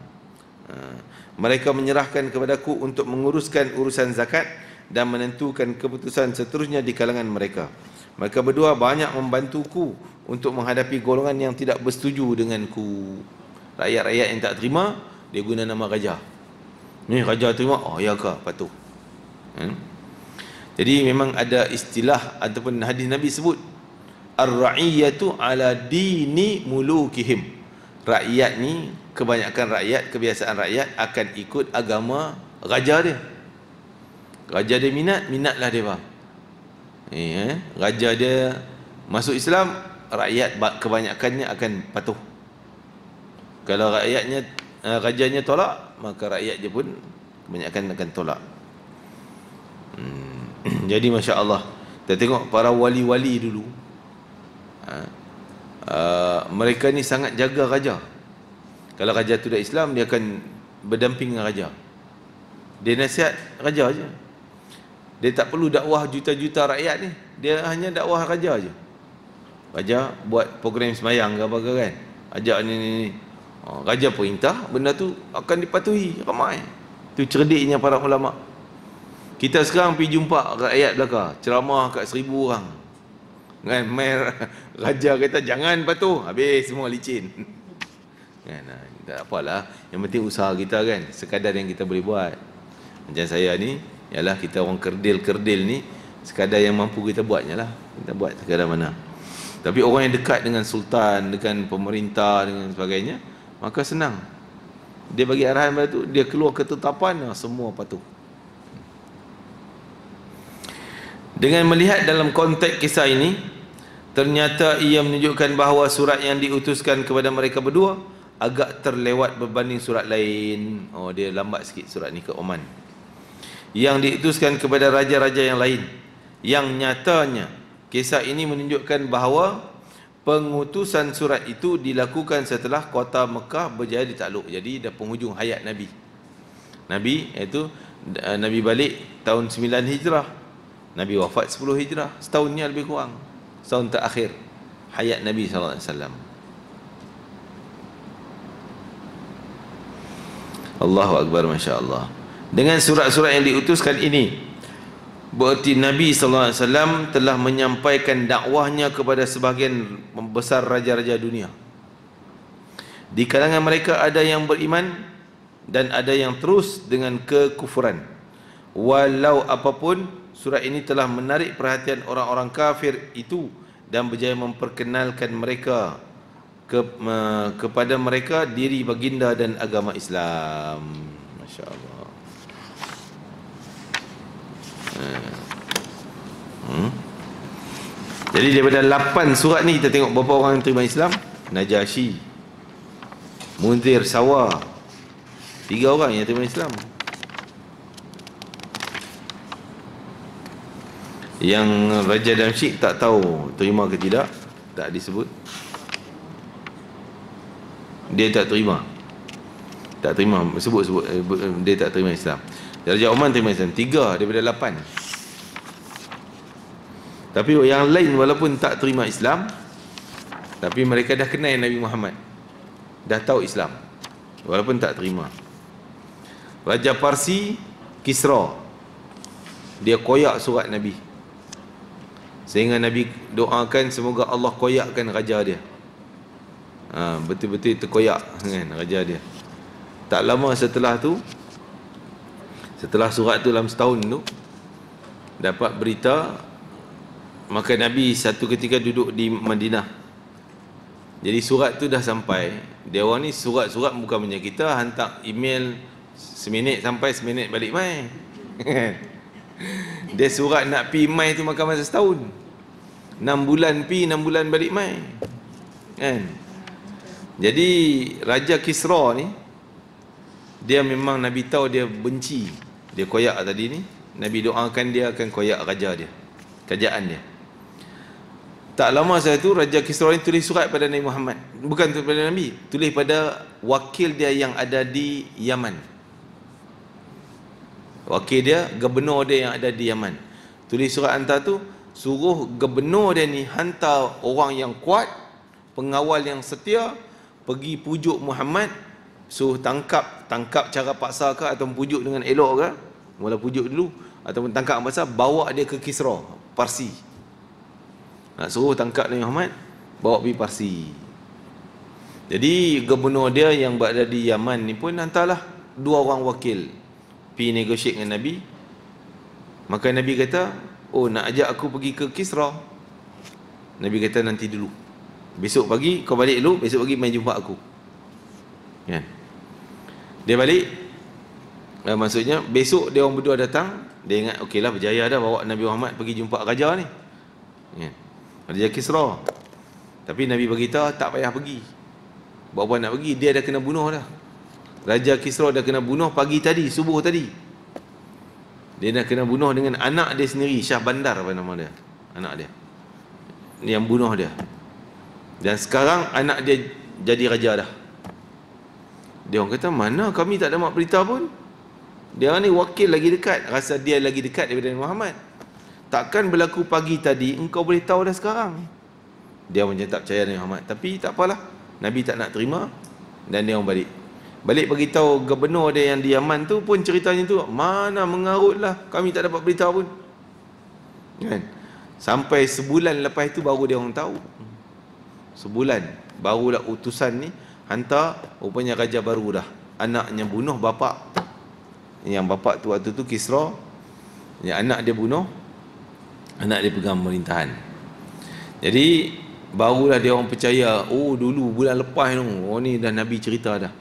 Mereka menyerahkan kepadaku untuk menguruskan urusan zakat dan menentukan keputusan seterusnya di kalangan mereka. Mereka berdua banyak membantuku untuk menghadapi golongan yang tidak bersetuju denganku. Rakyat-rakyat yang tak terima, dia guna nama raja. Ni raja terima, oh ya ke, patuh. Jadi memang ada istilah ataupun hadis Nabi sebut, ar-ra'iyatu ala dini mulukihim. Rakyat ni, kebanyakan rakyat, kebiasaan rakyat akan ikut agama raja dia. Raja dia minatlah dia bang. Raja dia masuk Islam, rakyat kebanyakannya akan patuh. Kalau rajanya tolak, maka rakyat dia pun kebanyakan akan tolak. Jadi Masya Allah, kita tengok para wali-wali dulu, mereka ni sangat jaga raja. Kalau raja tu dah Islam, dia akan berdamping dengan raja. Dia nasihat raja je. Dia tak perlu dakwah juta-juta rakyat ni. Dia hanya dakwah raja je. Raja buat program sembahyang ke apa ke kan, ajak ni. Raja perintah, benda tu akan dipatuhi ramai. Itu cerdiknya para ulama. Kita sekarang pergi jumpa rakyat belaka, ceramah kat 1000 orang kan, raja kata jangan patuh, habis semua licin kan. Tak apalah, yang penting usaha kita kan, sekadar yang kita boleh buat. Macam saya ni, ialah kita orang kerdil-kerdil ni, sekadar yang mampu kita buatnya lah, kita buat sekadar mana. Tapi orang yang dekat dengan sultan, dengan pemerintah, dengan sebagainya, maka senang. Dia bagi arahan pada tu, dia keluar ketetapan, semua patuh. Dengan melihat dalam konteks kisah ini, ternyata ia menunjukkan bahawa surat yang diutuskan kepada mereka berdua agak terlewat berbanding surat lain. Dia lambat sikit surat ni ke Oman. Yang diutuskan kepada raja-raja yang lain. Yang nyatanya kisah ini menunjukkan bahawa pengutusan surat itu dilakukan setelah kota Mekah berjaya ditakluk. Jadi dah penghujung hayat Nabi. Nabi iaitu Nabi balik tahun 9 Hijrah. Nabi wafat 10 Hijrah. Setahunnya lebih kurang. Setahun terakhir hayat Nabi SAW. Allahu Akbar, Masya Allah. Dengan surat-surat yang diutuskan ini, berarti Nabi SAW telah menyampaikan dakwahnya kepada sebahagian besar raja-raja dunia. Di kalangan mereka ada yang beriman dan ada yang terus dengan kekufuran. Walau apapun, surat ini telah menarik perhatian orang-orang kafir itu dan berjaya memperkenalkan mereka kepada mereka diri baginda dan agama Islam. Masya Allah. Jadi daripada 8 surat ni kita tengok berapa orang yang terima Islam. Najasyi, Munzir Sawa, 3 orang yang terima Islam. Yang Raja Damsyik tak tahu terima ke tidak, tak disebut. Dia tak terima. Tak terima, sebut dia tak terima Islam. Raja Oman terima Islam, 3 daripada 8. Tapi yang lain walaupun tak terima Islam, tapi mereka dah kenal Nabi Muhammad, dah tahu Islam, walaupun tak terima. Raja Parsi Kisra, dia koyak surat Nabi, sehingga Nabi doakan semoga Allah koyakkan raja dia. Betul-betul terkoyak kan raja dia. Tak lama setelah tu, setelah surat tu dalam setahun tu, dapat berita, maka Nabi satu ketika duduk di Madinah. Jadi surat tu dah sampai. Dia orang ni surat-surat bukan punya kita, hantar email seminit sampai seminit balik mai. Dia surat nak pi mai tu makan masa setahun. 6 bulan pi, 6 bulan balik mai. Kan? Jadi Raja Kisra ni, dia memang Nabi tahu dia benci. Dia koyak tadi ni, Nabi doakan dia akan koyak raja dia, kerajaan dia. Tak lama setelah itu Raja Kisra ni tulis surat pada Nabi Muhammad. Bukan pada Nabi, tulis pada wakil dia yang ada di Yaman. Wakil dia, gubernur dia yang ada di Yaman. Tulis surat hantar tu, suruh gubernur dia ni hantar orang yang kuat, pengawal yang setia, pergi pujuk Muhammad, suruh tangkap cara paksa ke atau pujuk dengan elok ke, mula pujuk dulu, ataupun tangkap paksa, bawa dia ke Kisra, Parsi. Nak suruh tangkap Nabi Muhammad, bawa pergi Parsi. Jadi gubernur dia yang berada di Yaman ni pun hantarlah 2 orang wakil pergi negotiate dengan Nabi. Maka Nabi kata, oh nak ajak aku pergi ke Kisra. Nabi kata nanti dulu, besok pagi kau balik dulu, besok pagi main jumpa aku. Kan? Dia balik, maksudnya besok dia orang berdua datang. Dia ingat okeylah berjaya dah bawa Nabi Muhammad pergi jumpa raja ni, kan? Raja Kisra. Tapi Nabi beritahu tak payah pergi. Buat apa nak pergi, dia dah kena bunuh dah. Raja Kisra dah kena bunuh pagi tadi, subuh tadi. Dia dah kena bunuh dengan anak dia sendiri, Shah Bandar apa nama dia, anak dia yang bunuh dia. Dan sekarang anak dia jadi raja dah. Dia orang kata, mana kami tak dapat berita pun. Dia ni wakil lagi dekat, rasa dia lagi dekat daripada Muhammad. Takkan berlaku pagi tadi, engkau boleh tahu dah sekarang. Dia macam tak percaya dengan Muhammad. Tapi tak apalah, Nabi tak nak terima, dan dia orang balik beritahu gubernur dia yang di Yaman tu pun ceritanya tu, mana mengarutlah, kami tak dapat berita pun. Kan? Sampai sebulan lepas itu baru dia orang tahu. Sebulan barulah utusan ni hantar, rupanya raja baru dah, anaknya bunuh bapak. Yang bapak tu waktu tu Kisra, yang anak dia bunuh, anak dia pegang pemerintahan. Jadi barulah dia orang percaya, oh dulu bulan lepas tu, oh ni dah Nabi cerita dah.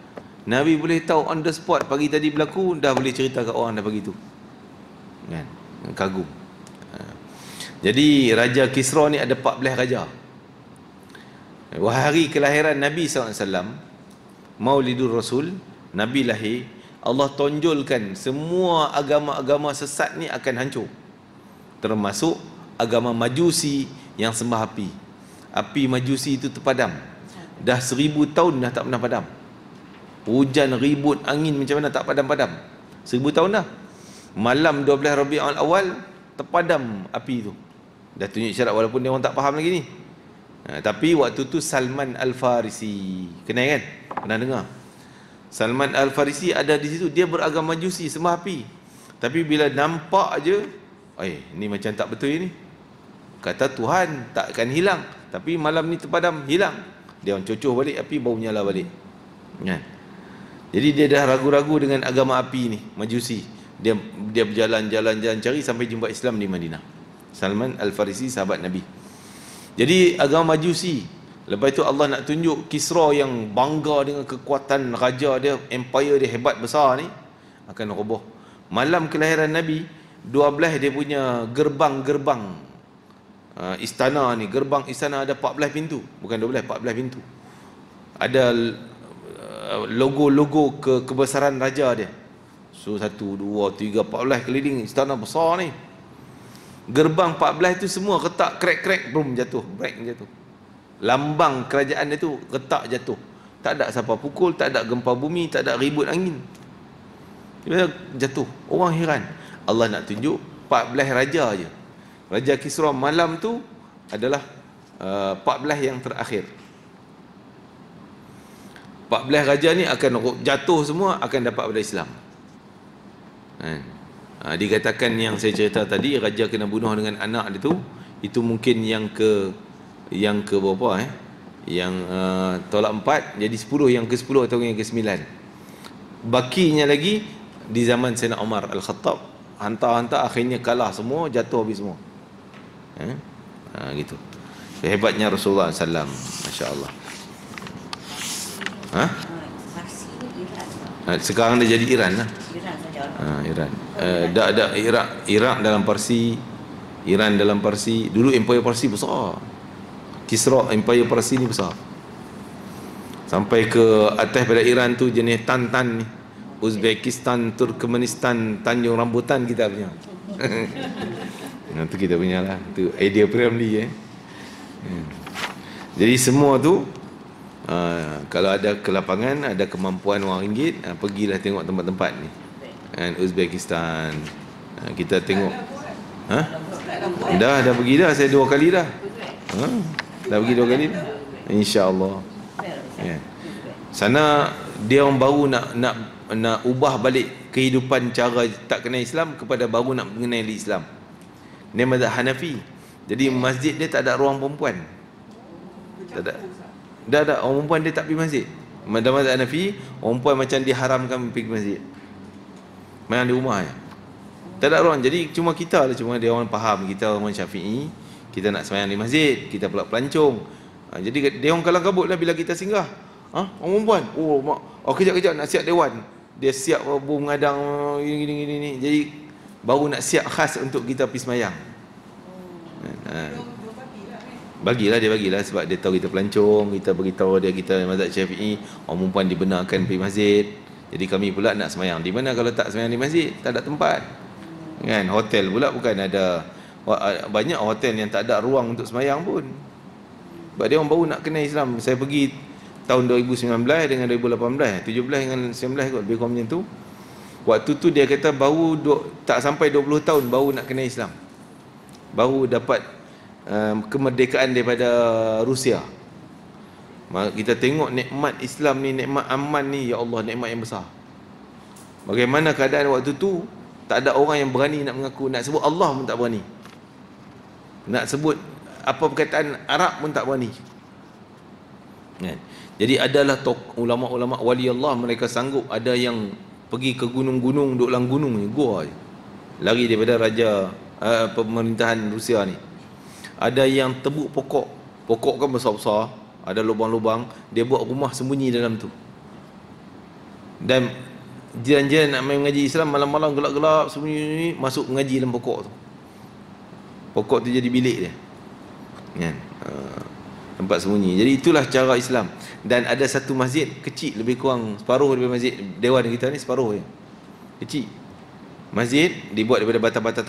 Nabi boleh tahu on the spot, pagi tadi berlaku, dah boleh cerita kat orang dah pagi tu. Kan? Kagum. Jadi Raja Kisra ni ada 14 raja. Hari kelahiran Nabi SAW, Maulidur Rasul, Nabi lahir, Allah tonjolkan semua agama-agama sesat ni akan hancur. Termasuk agama Majusi yang sembah api. Api Majusi itu terpadam. Dah 1000 tahun dah tak pernah padam. Hujan, ribut, angin macam mana tak padam-padam. 1000 tahun dah. Malam 12 Rabiul Awal terpadam api tu. Dah tunjuk syarat walaupun dia orang tak faham lagi ni. Tapi waktu tu Salman Al-Farisi, kenal kan? Pernah dengar? Salman Al-Farisi ada di situ, dia beragama Majusi, sembah api. Tapi bila nampak je, ni macam tak betul ni. Kata Tuhan tak akan hilang, tapi malam ni terpadam, hilang. Dia orang cocoh balik api, baru nyala balik. Kan? Jadi dia dah ragu-ragu dengan agama api ni, Majusi. Dia berjalan-jalan cari sampai jumpa Islam di Madinah. Salman Al-Farisi, sahabat Nabi. Jadi agama Majusi. Lepas itu Allah nak tunjuk Kisra yang bangga dengan kekuatan raja dia, empire dia hebat besar ni, akan roboh. Malam kelahiran Nabi, 12 dia punya gerbang-gerbang istana ni, gerbang istana ada 14 pintu, bukan 12, 14 pintu. Ada logo-logo kebesaran raja dia. So 1, 2, 3, 14 keliling istana besar ni. Gerbang 14 tu semua retak, krek-krek, belum jatuh, break jatuh. Lambang kerajaan dia tu retak, jatuh. Tak ada siapa pukul, tak ada gempa bumi, tak ada ribut angin. Dia jatuh. Orang heran. Allah nak tunjuk 14 raja je. Raja Kisra malam tu adalah 14 yang terakhir. 14 raja ni akan jatuh semua, akan dapat pada Islam. Dikatakan yang saya cerita tadi, raja kena bunuh dengan anak dia tu, itu mungkin yang ke berapa yang tolak 4 jadi 10, yang ke-10 atau yang ke-9. Bakinya lagi di zaman Sayyidina Umar Al-Khattab, hantar-hantar akhirnya kalah semua, jatuh habis semua. Gitu. Hebatnya Rasulullah SAW. Masya-Allah. Sekarang dia jadi Iran lah. Iran. Iraq dalam Parsi, Iran dalam Parsi. Dulu empire Parsi besar. Kisra empire Parsi ni besar. Sampai ke atas pada Iran tu jenis Tantan ni. Uzbekistan, Turkmenistan, Tanjung Rambutan kita punya. Itu kita punya lah. Itu idea Primly Jadi semua tu kalau ada kelapangan, ada kemampuan wang ringgit, pergilah tengok tempat-tempat ni. Uzbekistan, kita tengok. Dah pergi dah, saya 2 kali dah. Dah pergi 2 kali dah. InsyaAllah. Sana dia orang baru nak ubah balik kehidupan cara tak kenal Islam kepada baru nak mengenali Islam. Dia mazhab Hanafi. Jadi masjid dia tak ada ruang perempuan. Tak ada. Dah orang perempuan dia tak pergi masjid. Dalam mazhab Hanafi, orang perempuan macam diharamkan pergi masjid. Main di rumah je. Tak ada orang. Jadi cuma kita lah, cuma dia orang faham kita orang Syafi'i, kita nak sembahyang di masjid, kita pula pelancong. Jadi dia orang kalang kabut lah bila kita singgah. Orang perempuan, kejap-kejap nak siap dewan. Dia siap mengadang gini. Jadi baru nak siap khas untuk kita pergi sembahyang. Bagilah sebab dia tahu kita pelancong, kita beritahu dia kita mazhab Syafi'i, orang perempuan dibenarkan pergi masjid. Jadi kami pula nak sembahyang. Di mana kalau tak sembahyang di masjid, tak ada tempat. Kan, hotel pula bukan ada, banyak hotel yang tak ada ruang untuk sembahyang pun. Sebab dia orang baru nak kenal Islam. Saya pergi tahun 2019 dengan 2018, 17 dengan 19 kot, lebih kurang macam tu. Waktu tu dia kata baru tak sampai 20 tahun baru nak kena Islam, baru dapat kemerdekaan daripada Rusia. Maka kita tengok nikmat Islam ni, nikmat aman ni, ya Allah, nikmat yang besar. Bagaimana keadaan waktu tu? Tak ada orang yang berani nak mengaku, nak sebut Allah pun tak berani, nak sebut apa perkataan Arab pun tak berani. Jadi adalah ulama-ulama wali Allah, mereka sanggup, ada yang pergi ke gunung-gunung, duduk dalam gunung ni, gua je, lari daripada raja pemerintahan Rusia ni. Ada yang tebuk pokok kan besar-besar, ada lubang-lubang, dia buat rumah sembunyi dalam tu. Dan jiran-jiran nak main mengaji Islam, malam-malam gelap-gelap sembunyi, masuk mengaji dalam pokok tu. Pokok tu jadi bilik dia, kan? Tempat sembunyi. Jadi itulah cara Islam. Dan ada satu masjid kecil, lebih kurang separuh daripada masjid Dewan kita ni, separuh je, kecil. Masjid dibuat daripada bata-bata.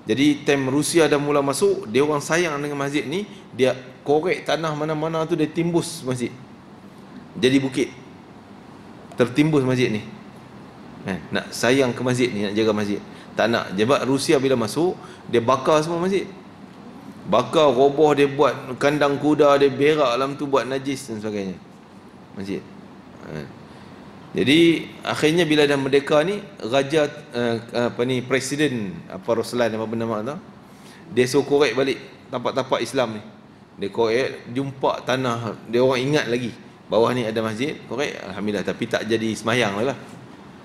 Jadi time Rusia dah mula masuk, dia orang sayang dengan masjid ni, dia korek tanah mana-mana tu, dia timbus masjid jadi bukit, tertimbus masjid ni. Nak sayang ke masjid ni, nak jaga masjid. Tak nak. Sebab Rusia bila masuk, dia bakar semua masjid, bakar, roboh, dia buat kandang kuda, dia berak dalam tu, buat najis dan sebagainya masjid. Jadi akhirnya bila dah merdeka ni, raja presiden Ruslan apa benda mak tu, dia suruh korek balik tapak-tapak Islam ni. Dia korek, jumpa tanah, dia orang ingat lagi bawah ni ada masjid, korek, alhamdulillah. Tapi tak jadi semayang lah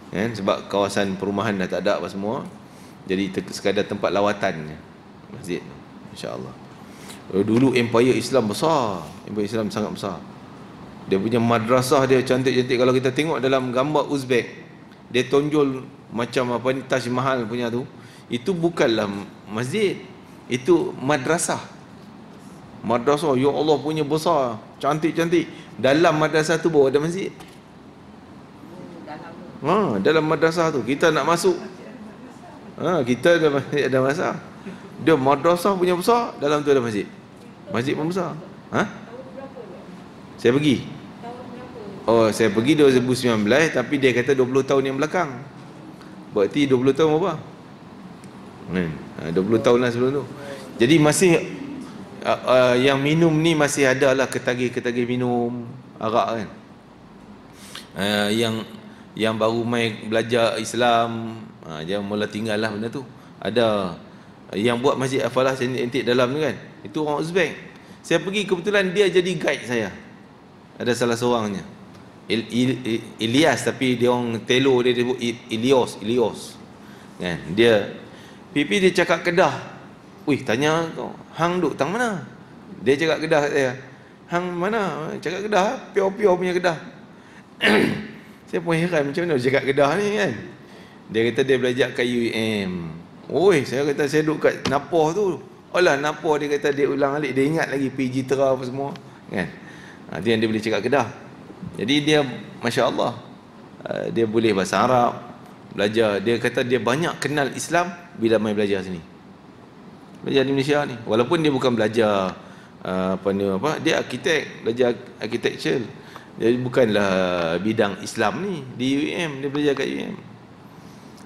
kan, sebab kawasan perumahan dah tak ada apa semua, jadi sekadar tempat lawatan masjid, insya-Allah. Dulu empire Islam besar, empire Islam sangat besar. Dia punya madrasah dia cantik-cantik. Kalau kita tengok dalam gambar Uzbek, dia tonjol macam apa ni, Taj Mahal punya tu, itu bukanlah masjid, itu madrasah. Madrasah, ya Allah, punya besar, cantik-cantik. Dalam madrasah tu baru ada masjid. Dalam madrasah tu kita nak masuk, kita ada masalah. Dia madrasah punya besar, dalam tu ada masjid. Masjid pun besar. Saya pergi. Saya pergi 2019, tapi dia kata 20 tahun yang belakang. Berarti 20 tahun berapa? 20 tahun lah sebelum tu. Jadi masih yang minum ni masih ada lah ketagih-ketagih minum arak kan. Yang baru mai belajar Islam, jangan mula tinggal lah benda tu. Ada yang buat masjid Al-Falah cantik dalam tu kan, itu orang Uzbek. Saya pergi, kebetulan dia jadi guide saya. Ada salah seorangnya, Ilyas, tapi dia orang telo dia sebut Ilios kan. Dia pipi dia cakap Kedah. Tanya kau, hang duk tang mana? Dia cakap Kedah kat saya. Hang mana? Cakap Kedah, pure punya Kedah. Saya pun heran, macam mana dia cakap Kedah ni kan. Dia kata dia belajar kat UM. Saya kata saya duduk kat Napoh tu. Alah, Napoh, dia kata dia ulang alik, dia ingat lagi PG Tera apa semua kan. Itu yang dia boleh cakap Kedah. Jadi dia, Masya Allah, dia boleh bahasa Arab, belajar. Dia kata dia banyak kenal Islam bila main belajar sini, belajar di Malaysia ni. Walaupun dia bukan belajar dia arkitek, belajar architecture. Dia bukanlah bidang Islam ni di UM, dia belajar kat UM.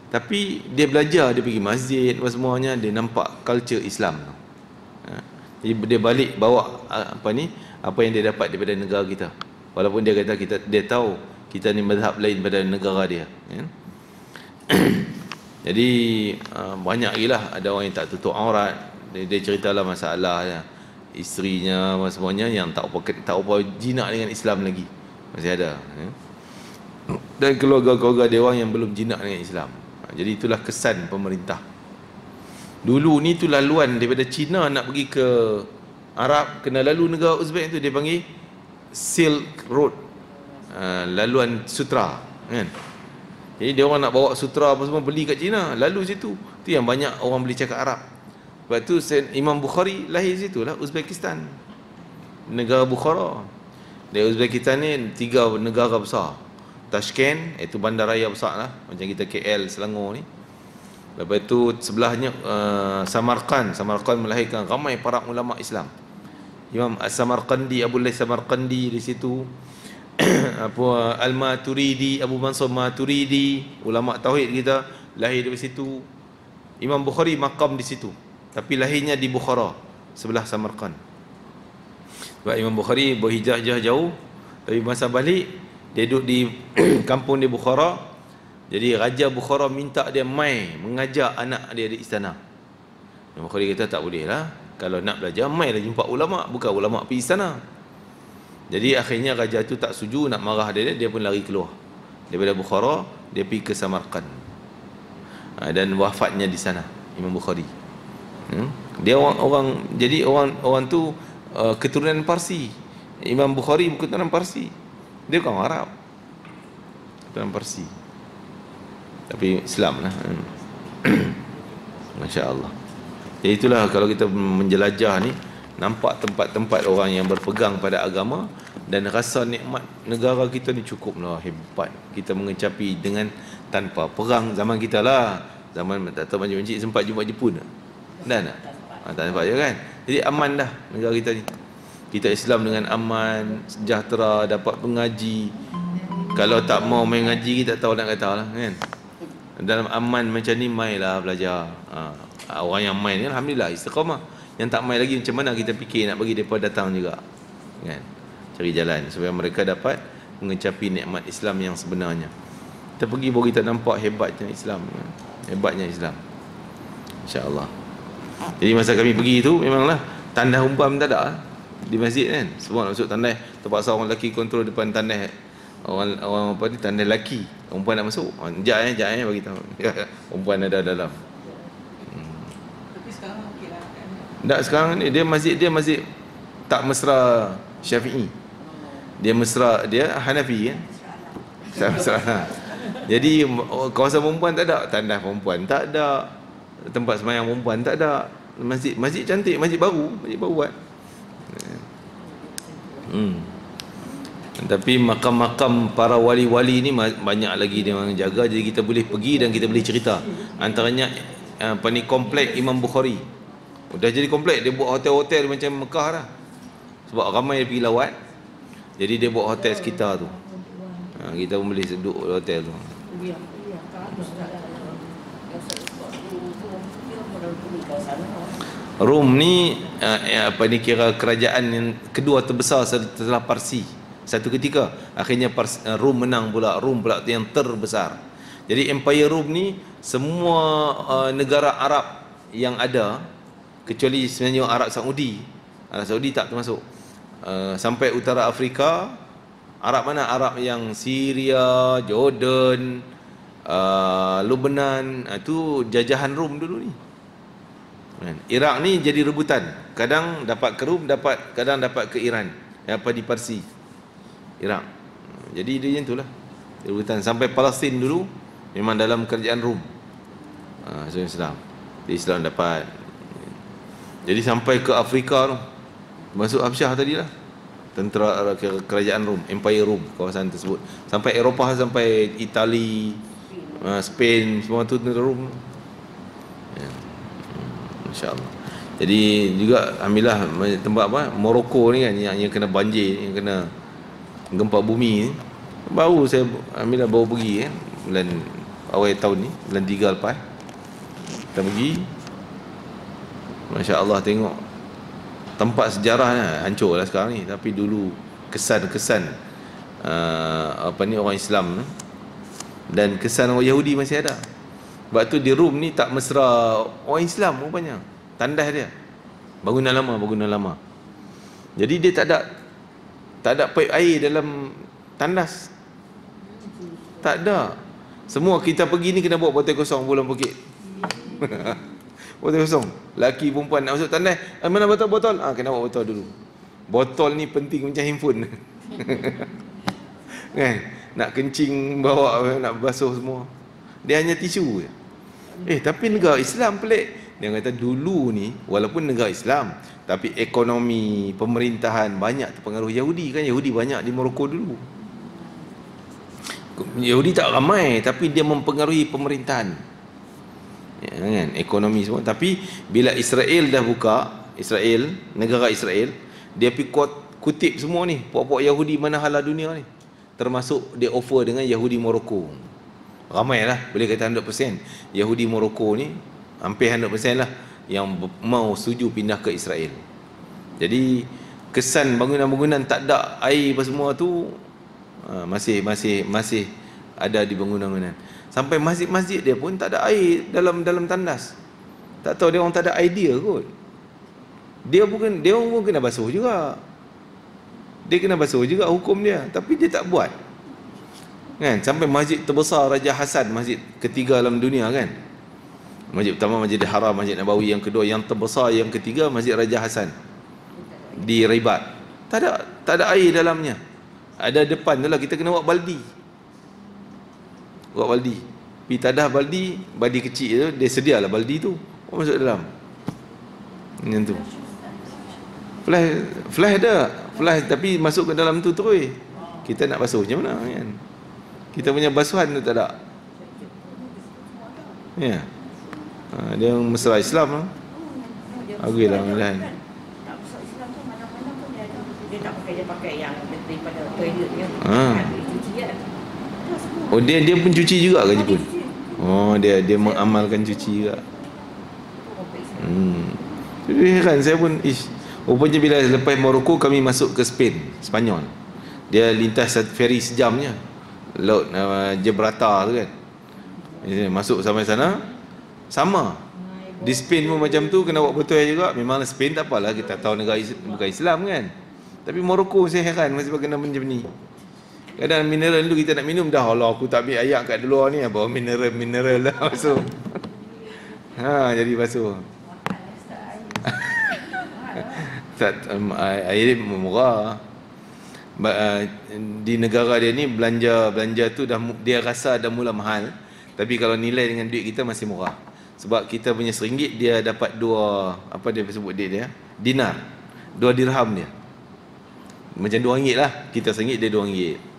Tapi dia belajar, dia pergi masjid semuanya, dia nampak culture Islam. Jadi dia balik bawa apa yang dia dapat daripada negara kita. Walaupun dia kata dia tahu kita ni mazhab lain daripada negara dia kan? Jadi banyak lagi lah, ada orang yang tak tutup aurat. Dia ceritalah masalah isterinya semuanya yang tak apa jinak dengan Islam lagi, masih ada dan keluarga-keluarga dia orang yang belum jinak dengan Islam. Jadi itulah kesan pemerintah. Dulu ni tu laluan daripada China nak pergi ke Arab, kena lalu negara Uzbek tu, dia panggil Silk Road, laluan sutra kan. Jadi dia orang nak bawa sutra apa semua, beli kat China, lalu situ. Tu yang banyak orang beli cakap Arab. Sebab tu Imam Bukhari lahir situ lah, Uzbekistan, negara Bukhara. Dari Uzbekistan ni 3 negara besar. Tashkent, itu bandaraya besar lah, macam kita KL, Selangor ni. Lepas tu sebelahnya Samarkand melahirkan ramai para ulama Islam Imam As-Samarqandi, Abu Lays Samarqandi di situ. Apa Al-Maturidi, Abu Mansur Maturidi, ulama tauhid kita lahir dari situ. Imam Bukhari makam di situ, tapi lahirnya di Bukhara, sebelah Samarkand. Sebab Imam Bukhari berhijrah jauh, tapi masa balik dia duduk di kampung di Bukhara. Jadi Raja Bukhara minta dia mai mengajar anak dia di istana. Imam Bukhari kata tak boleh lah, kalau nak belajar mai lah jumpa ulama, bukan ulama pergi istana. Jadi akhirnya raja tu tak setuju, nak marah dia pun lari keluar daripada Bukhara, dia pergi ke Samarkand. Dan wafatnya di sana Imam Bukhari. Dia orang tu keturunan Parsi. Imam Bukhari keturunan Parsi. Dia bukan Arab, keturunan Parsi, tapi Islam lah. Masya Allah. Jadi itulah, kalau kita menjelajah ni, nampak tempat-tempat orang yang berpegang pada agama, dan rasa nikmat negara kita ni cukup lah, hebat. Kita mengecapi dengan tanpa perang. Zaman kita lah, zaman tak tahu Encik sempat jumpa Jepun tak? Dah tak? Tak nampak je kan? Jadi aman dah negara kita ni. Kita Islam dengan aman, sejahtera, dapat mengaji. Kalau tak mau main ngaji, kita tak tahu nak kata lah kan. Dalam aman macam ni, mai lah belajar. Orang yang main ni alhamdulillah istiqamah. Yang tak main lagi, macam mana kita fikir nak bagi mereka datang juga kan? Cari jalan supaya mereka dapat mengecapi nikmat Islam yang sebenarnya. Kita pergi baru kita nampak hebatnya Islam, hebatnya Islam, insya-Allah. Jadi masa kami pergi tu, memanglah tandas umpam tak ada di masjid kan. Semua nak masuk tandas, terpaksa orang lelaki kontrol depan tandas. Orang apa ni, tandas lelaki, perempuan nak masuk. Jap bagi tahu. Perempuan ada dalam. Tapi sekarang okey lah kan. Tak, sekarang ni dia masjid tak mesra Syafi'i. Dia mesra, dia Hanafi kan. Tak mesra. Jadi kawasan perempuan tak ada, tandas perempuan tak ada, tempat sembahyang perempuan tak ada. Masjid cantik, masjid baru buat. Tapi makam-makam para wali-wali ni banyak lagi dia orang jaga. Jadi kita boleh pergi dan kita boleh cerita. Antaranya apa ni, komplek Imam Bukhari. Dah jadi komplek, dia buat hotel-hotel macam Mekah dah. Sebab ramai dia pergi lawat, jadi dia buat hotel sekitar tu. Kita pun boleh duduk di hotel tu. Rom ni apa ni, kira kerajaan yang kedua terbesar setelah Parsi. Satu ketika akhirnya Rom menang pula. Rom pula yang terbesar. Jadi Empire Rom ni semua negara Arab yang ada, kecuali sebenarnya Arab Saudi. Arab Saudi tak termasuk. Sampai utara Afrika. Arab mana? Arab yang Syria, Jordan, Lebanon, itu jajahan Rom dulu ni. Iraq ni jadi rebutan. Kadang dapat ke Rom, kadang dapat ke Iran. Apa di Parsi, Iraq. Jadi dia macam itulah, rebutan. Sampai Palestin dulu memang dalam kerajaan Rom. Islam. Islam dapat. Jadi sampai ke Afrika tu, masuk Habsyah tadi lah, tentera kerajaan Rom, Empire Rom, kawasan tersebut. Sampai Eropah, sampai Itali, Spain, semua tu tentera Rom. InsyaAllah. Jadi juga alhamdulillah tempat apa, Morocco ni kan, yang kena banjir, yang kena gempa bumi ni, baru saya alhamdulillah baru pergi kan, bulan awal tahun ni, bulan 3 lepas kita pergi. Masya Allah, tengok tempat sejarahnya hancur lah sekarang ni, tapi dulu kesan-kesan apa ni, orang Islam dan kesan orang Yahudi masih ada. Sebab tu di Rom ni tak mesra orang Islam rupanya. Tandas dia bangunan lama. Jadi dia tak ada paip air dalam tandas. Tak ada. Semua kita pergi ni kena bawa botol kosong bulan bukit. Botol kosong. Laki perempuan nak masuk tandas, mana botol? Kena bawa botol dulu. Botol ni penting macam handphone. Kan? Nak kencing bawa, nak basuh semua. Dia hanya tisu je. Tapi negara Islam pelik. Dia kata dulu ni walaupun negara Islam, tapi ekonomi, pemerintahan banyak terpengaruh Yahudi kan. Yahudi banyak di Morocco dulu. Yahudi tak ramai, tapi dia mempengaruhi pemerintahan, kan, ekonomi semua. Tapi bila Israel dah buka, negara Israel Dia pergi kutip semua ni, puak-puak Yahudi mana hala dunia ni. Termasuk dia offer dengan Yahudi Morocco. Ramai lah, boleh kata 100%. Yahudi Morocco ni hampir 100% lah yang mau setuju pindah ke Israel. Jadi kesan bangunan-bangunan tak ada air apa semua tu masih ada di bangunan-bangunan. Sampai masjid-masjid dia pun tak ada air dalam tandas. Tak tahu dia orang tak ada idea kot. Dia pun kena basuh juga. Dia kena basuh juga hukum dia, tapi dia tak buat. Kan, sampai masjid terbesar Raja Hasan, masjid ketiga dalam dunia kan. Masjid pertama Masjidil Haram, Masjid Nabawi, yang kedua yang terbesar, yang ketiga Masjid Raja Hasan di Ribat. Tak ada air dalamnya. Ada depan tu lah, kita kena buat baldi. Buat baldi. Pergi tadah baldi kecil tu, dia sedialah baldi tu. Masuk dalam. Macam tu. Flash ada. Flash tapi masuk ke dalam tu terus. Kita nak basuh macam mana kan? Kita punya basuhan tu tak ada. Ya. Dia mesra Islam lah. Agilah kan. Tak masuk Islam tu mana-mana pun dia ada. Dia tak pakai yang daripada toilet dia. Cuci kan. Oh dia pun cuci juga ke Jepun? Oh dia mengamalkan cuci juga. Jadi heran saya pun rupanya bila lepas Morocco kami masuk ke Spain, Spanyol. Dia lintas feri sejam je. Laut Gibraltar tu kan. Masuk sampai sana sama. Di Spain pun macam tu, kena buat betul juga. Memang Spain tak apalah, kita tahu negara bukan Islam kan. Tapi Morocco saya heran masih kena macam ni. Kadang mineral dulu kita nak minum dah, Allah aku tak ambil ayak kat luar ni, bawa mineral dah masuk. Jadi basuh. Air murah. Di negara dia ni belanja tu dah dia rasa dah mula mahal, tapi kalau nilai dengan duit kita masih murah. Sebab kita punya RM1 dia dapat 2 apa dia sebut dia dinar, 2 dirham dia. Macam RM2 lah, kita RM1 dia RM2.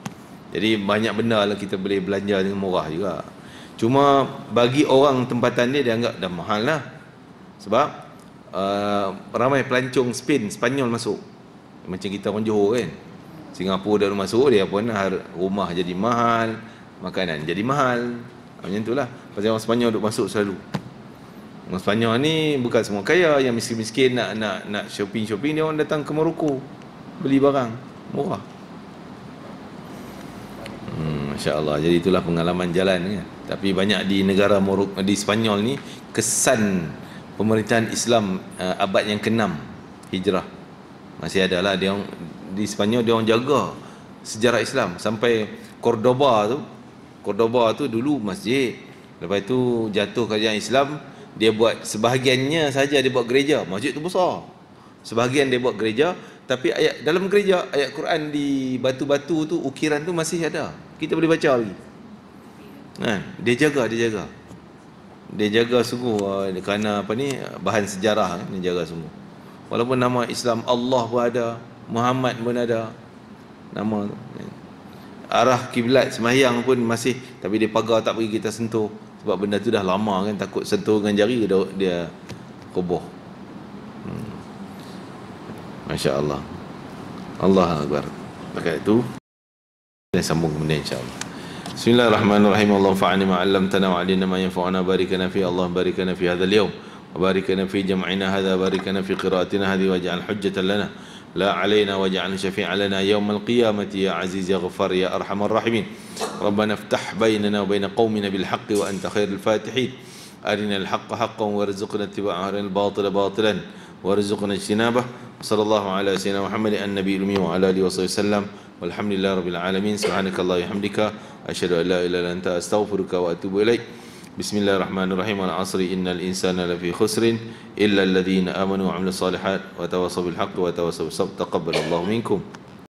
Jadi banyak benda lah kita boleh belanja dengan murah juga. Cuma bagi orang tempatan dia anggap dah mahal lah. Sebab ramai pelancong Spain, Spanyol masuk. Macam kita orang Johor kan, Singapura dah masuk, dia pun rumah jadi mahal, makanan jadi mahal. Macam tu lah. Pasal orang Spanyol duk masuk selalu. Orang Spanyol ni bukan semua kaya, yang miskin-miskin nak shopping dia orang datang ke Morocco beli barang murah. Masya-Allah. Jadi itulah pengalaman jalan kan. Tapi banyak di negara Morocco, di Spanyol ni kesan pemerintahan Islam abad yang ke-6 Hijrah. Masih ada lah dia orang, di Spanyol dia orang jaga sejarah Islam sampai Cordoba tu dulu masjid. Lepas tu jatuh kerajaan Islam, dia buat sebahagiannya saja dia buat gereja. Masjid tu besar. Sebahagian dia buat gereja, tapi dalam gereja ayat Quran di batu-batu tu, ukiran tu masih ada. Kita boleh baca lagi. Dia jaga sungguh kerana apa ni, bahan sejarah kan, dia jaga sungguh. Walaupun nama Islam Allah pun ada, Muhammad pun ada nama tu. Arah kiblat sembahyang pun masih, tapi dia pagar tak bagi kita sentuh sebab benda tu dah lama kan, takut sentuh dengan jari dia roboh. Masya-Allah. Allah Akbar. Maka itu kita sambung kemudian insya-Allah. Bismillahirrahmanirrahim. Allahumma fa'alna ma 'allamtana wa 'allimna ma yanfa'una, barikana fi Allah, barikana fi hadzal yawm, wa barikana fi jam'ina hadha, barikana fi qira'atina hadhihi, waj'al hujjatan lana لا علينا واجعل شفيعا لنا يوم القيامة يا عزيز يا غفار يا أرحم الراحمين. ربنا افتح بيننا وبين قومنا بالحق وأنت خير الفاتحين. أرنا الحق حقا وارزقنا اتباعه، أرنا الباطل باطلا وارزقنا اجتنابه. صلى الله على سيدنا محمد النبي الأمي وعلى آله وصحبه وسلم، والحمد لله رب العالمين. سبحانك الله وبحمدك، أشهد أن لا إله إلا أنت، أستغفرك وأتوب إليك. بسم الله الرحمن الرحيم. والعصر إن الإنسان لفي خسر إلا الذين آمنوا وعملوا الصالحات وتواصوا بالحق وتواصوا بالصبر. تقبل الله منكم.